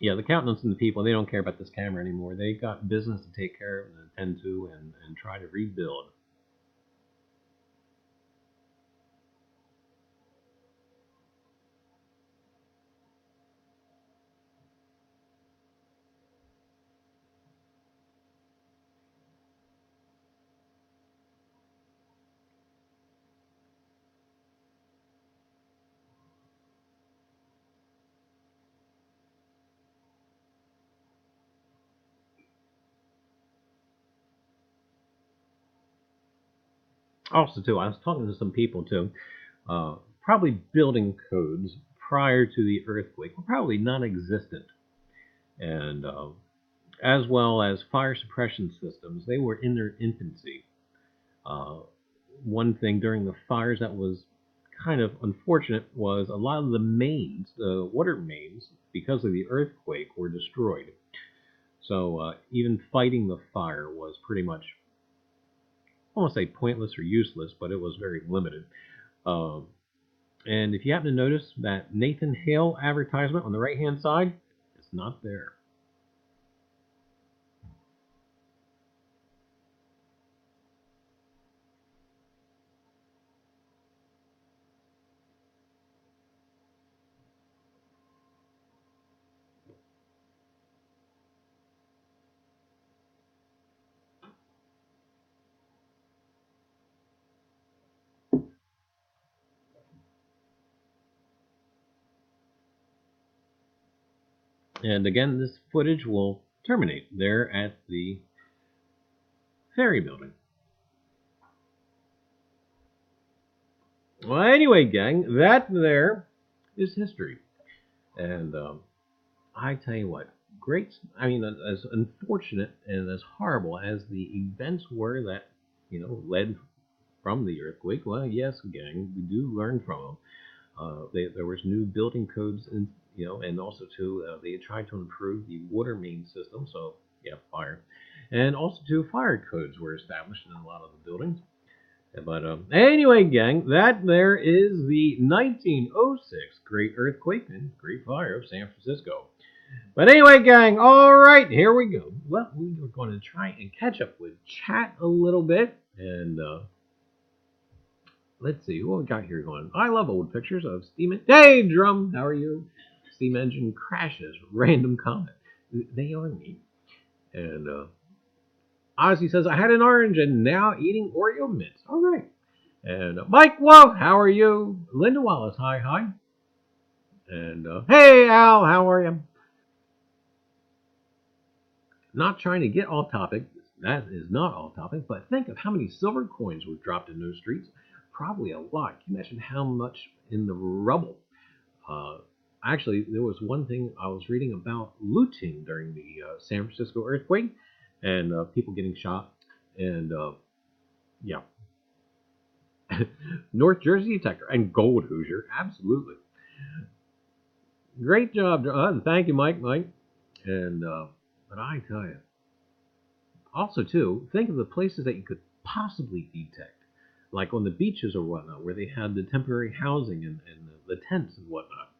yeah, the countenance of the people, they don't care about this camera anymore. They got business to take care of and attend to and try to rebuild. Also, too, I was talking to some people, too, probably building codes prior to the earthquake were probably non-existent. And as well as fire suppression systems, they were in their infancy. One thing during the fires that was kind of unfortunate was a lot of the mains, the water mains, because of the earthquake, were destroyed. So even fighting the fire was pretty much, I won't say pointless or useless, but it was very limited. And if you happen to notice that Nathan Hale advertisement on the right-hand side, it's not there. And again, this footage will terminate there at the ferry building. Well, anyway, gang, that there is history. And I tell you what, great. I mean, as unfortunate and as horrible as the events were that, led from the earthquake, well, yes, gang, we do learn from them. There was new building codes, and also too, they tried to improve the water main system. So yeah, fire, and also too, fire codes were established in a lot of the buildings. But anyway, gang, that there is the 1906 Great Earthquake and Great Fire of San Francisco. But anyway, gang, all right, here we go. Well, we are going to try and catch up with chat a little bit, and let's see what we got here going. I love old pictures of steam. Hey, Drum, how are you? Steam engine crashes, random comment. They are neat. And Ozzy says, I had an orange and now eating Oreo mints. All right. And Mike Wolf, how are you? Linda Wallace, hi. And hey, Al, how are you? Not trying to get off topic. That is not off topic, but think of how many silver coins were dropped in those streets. Probably a lot. Can you imagine how much in the rubble? Actually, there was one thing I was reading about looting during the San Francisco earthquake, and people getting shot. And yeah. North Jersey Detector and Gold Hoosier, absolutely. Great job. Thank you, Mike. And but I tell you, also too, think of the places that you could possibly detect, like on the beaches or whatnot, where they had the temporary housing and the tents and whatnot.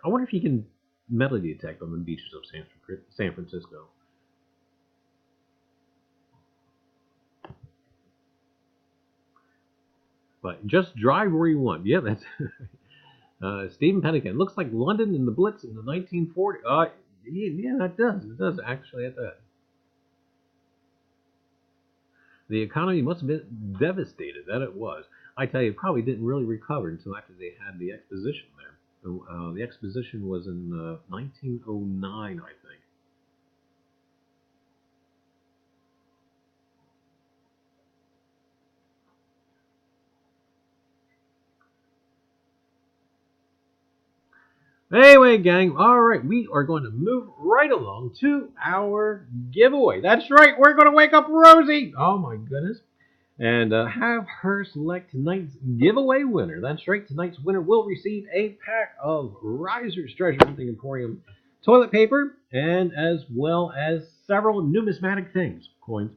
I wonder if you can metal detect on the beaches of San Francisco. But just drive where you want. Yeah, that's Stephen Pennican. Looks like London in the Blitz in the 1940s. Yeah, that does. It does actually at that. The economy must have been devastated. That it was. I tell you, it probably didn't really recover until after they had the exposition there. The exposition was in 1909, I think. Anyway, gang, all right, we are going to move right along to our giveaway. That's right, we're going to wake up Rosie. Oh, my goodness. And have her select tonight's giveaway winner. That's right, tonight's winner will receive a pack of Reiser's Treasure Hunting Emporium toilet paper, and as well as several numismatic things, coins.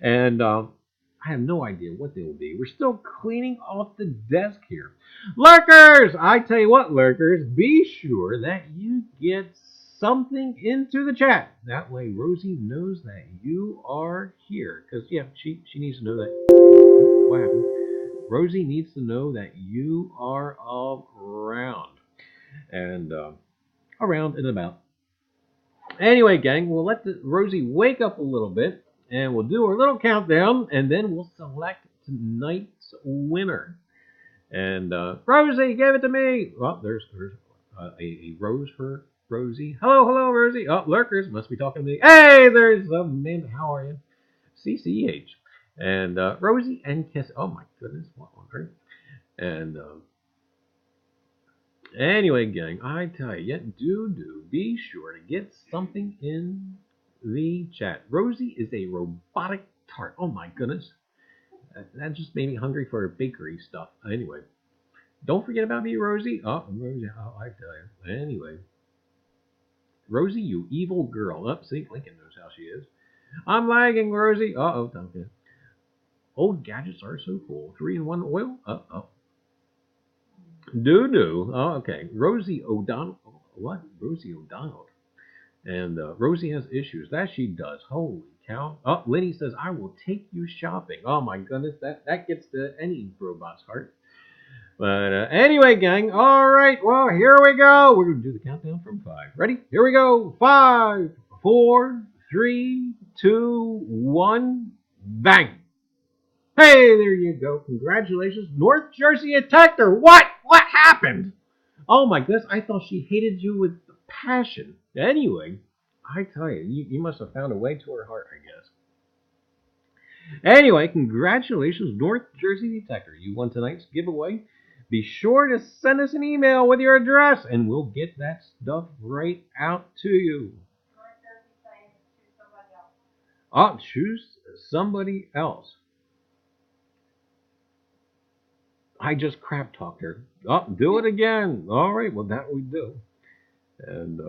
And I have no idea what they will be. We're still cleaning off the desk here. Lurkers! I tell you what, Lurkers, be sure that you get something into the chat. That way Rosie knows that you are here. Because, yeah, she needs to know that. What happened? Rosie needs to know that you are around. And around and about. Anyway, gang, we'll let Rosie wake up a little bit. And we'll do our little countdown. And then we'll select tonight's winner. And Rosie, give it to me. Well, there's a rose for Rosie. Hello, Rosie. Oh, Lurkers must be talking to me. Hey, there's Amanda. How are you? CCH. And Rosie and Kiss. Oh my goodness, what on earth? And anyway, gang, I tell you, do be sure to get something in the chat. Rosie is a robotic tart. Oh my goodness, that just made me hungry for bakery stuff. Anyway. Don't forget about me, Rosie. Oh, Rosie, I tell you. Anyway. Rosie, you evil girl. Up, see, Lincoln knows how she is. I'm lagging, Rosie. Uh-oh, okay. Old gadgets are so cool. 3-in-1 oil? Uh-oh. Doo-doo. Oh, okay. Rosie O'Donnell. What? Rosie O'Donnell. And Rosie has issues. That she does. Holy cow. Oh, Lenny says, I will take you shopping. Oh, my goodness. That gets to any robot's heart. But anyway, gang. All right. Well, here we go. We're going to do the countdown from 5. Ready? Here we go. 5, 4, 3, 2, 1. Bang. Hey, there you go. Congratulations. North Jersey attacked her. What? What happened? Oh, my goodness. I thought she hated you with passion. Anyway, I tell you, you must have found a way to her heart, I guess. Anyway, congratulations, North Jersey Detector. You won tonight's giveaway. Be sure to send us an email with your address, and we'll get that stuff right out to you. North Jersey saying choose somebody else. Oh, choose somebody else. I just crap talked her. Oh, do it again. All right, well, that we do. And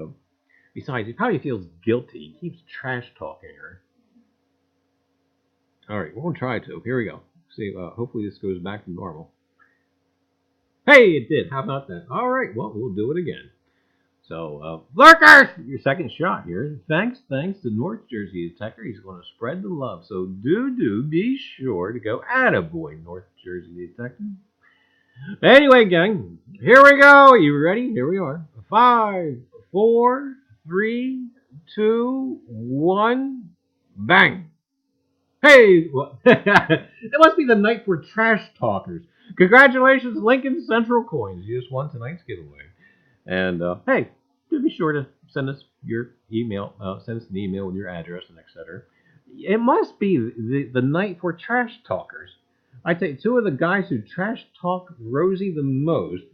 besides, he probably feels guilty. He keeps trash talking her. All right, we'll try to. Here we go. See, hopefully this goes back to normal. Hey, it did. How about that? All right, well, we'll do it again. So, Lurkers, your second shot here. Thanks to North Jersey Detector. He's going to spread the love. So do be sure to go attaboy, North Jersey Detector. Anyway, gang, here we go. You ready? Here we are. 5, 4, 3, 2, 1. Bang. Hey, well, it must be the night for trash talkers. Congratulations, Lincoln Central Coins. You just won tonight's giveaway. And hey, do be sure to send us your email. Send us an email with your address and etc. It must be the night for trash talkers. I tell you, 2 of the guys who trash talk Rosie the most,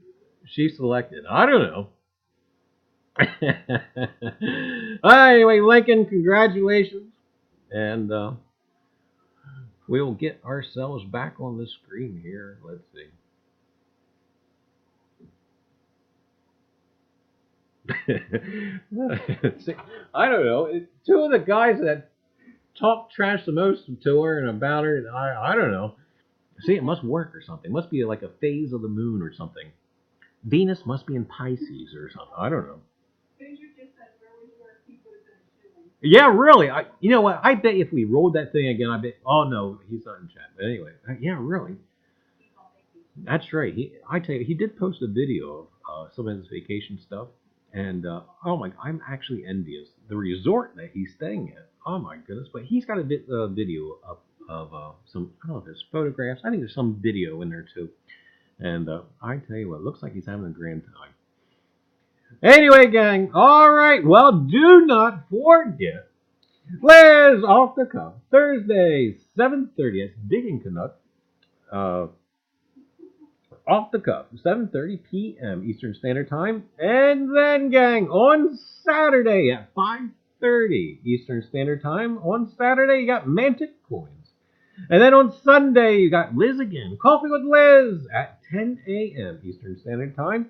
she selected. I don't know. Anyway, Lincoln, congratulations. And we'll get ourselves back on the screen here. Let's see. I don't know. 2 of the guys that talk trash the most to her and about her, I don't know. See, it must work or something. It must be like a phase of the moon or something. Venus must be in Pisces or something. I don't know. Yeah, really. You know what? I bet if we rolled that thing again, I bet. Oh no, he's not in chat. But anyway, yeah, really. That's right. I tell you, he did post a video of some of his vacation stuff, and oh my, I'm actually envious. The resort that he's staying at. Oh my goodness! But he's got a video up of some, I don't know if it's photographs. I think there's some video in there too. And I tell you what, it looks like he's having a grand time. Anyway, gang, all right, well, do not forget, Liz Off the Cuff, Thursday, 7:30, it's Digging Canuck, Off the Cuff, 7:30 p.m. Eastern Standard Time, and then, gang, on Saturday at 5:30 Eastern Standard Time, on Saturday, you got Mantic Coins. And then on Sunday, you got Liz again, Coffee with Liz at 10 a.m. Eastern Standard Time.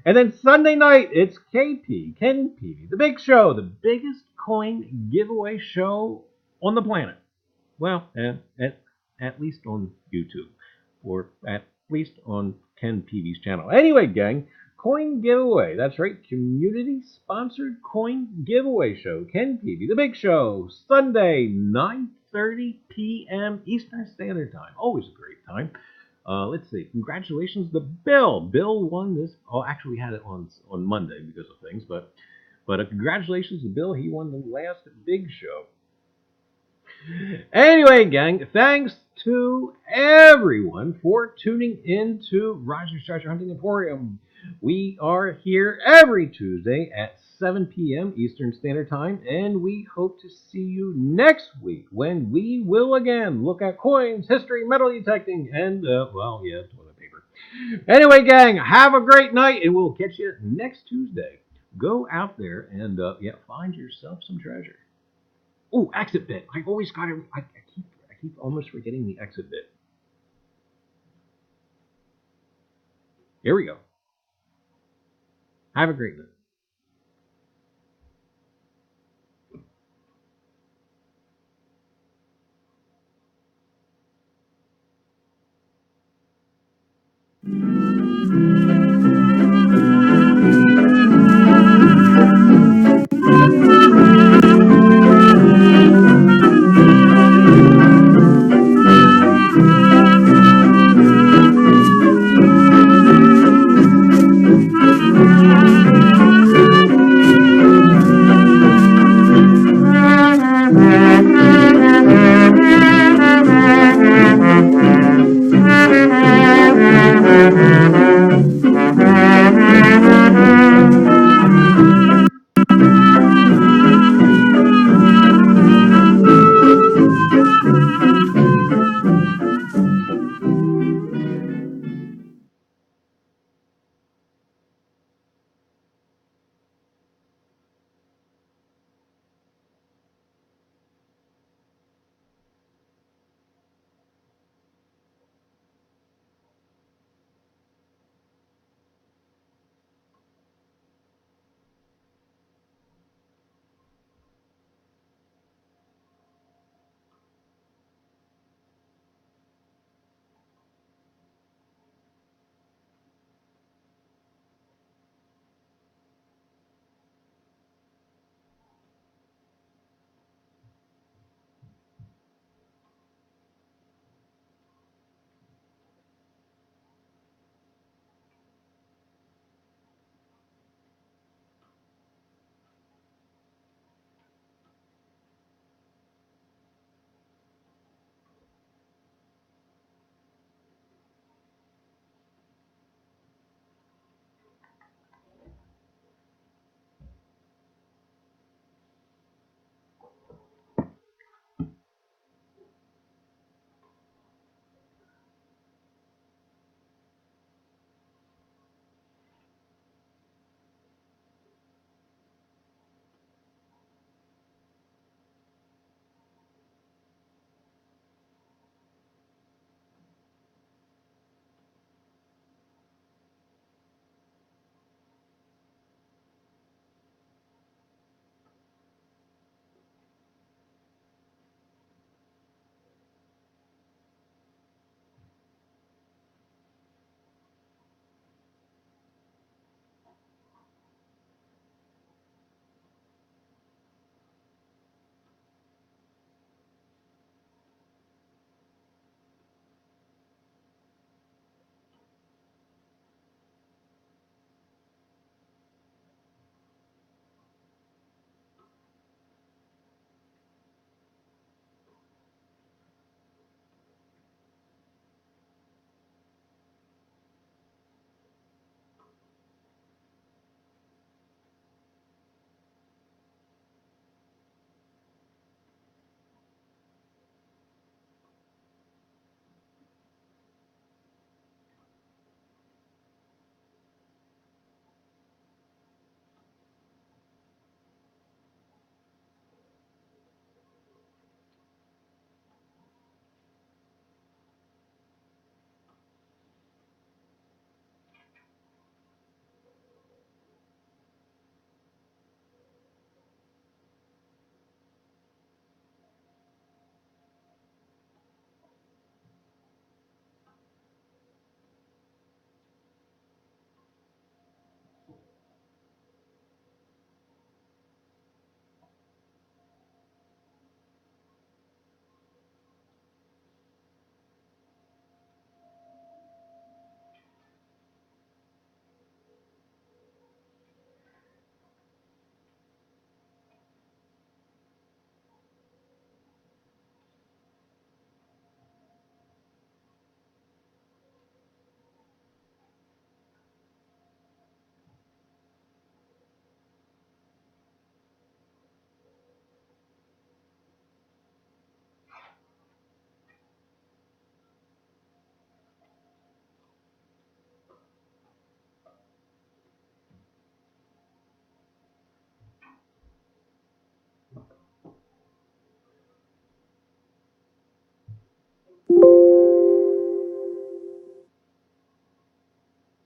And then Sunday night, it's KP, Ken Peavy, the big show, the biggest coin giveaway show on the planet. Well, at least on YouTube, or at least on Ken Peavy's channel. Anyway, gang, coin giveaway. That's right, community-sponsored coin giveaway show. Ken Peavy, the big show, Sunday, 9:30 p.m. Eastern Standard Time. Always a great time. Let's see. Congratulations to Bill. Bill won this. Oh, actually, we had it on Monday because of things, but congratulations to Bill. He won the last big show. Anyway, gang, thanks to everyone for tuning in to Reiser's Treasure Hunting Emporium. We are here every Tuesday at 7 p.m. Eastern Standard Time, and we hope to see you next week when we will again look at coins, history, metal detecting, and, well, yeah, toilet paper. Anyway, gang, have a great night, and we'll catch you next Tuesday. Go out there and, yeah, find yourself some treasure. Oh, exit bit. I always got it. I keep almost forgetting the exit bit. Here we go. Have a great night. Bye.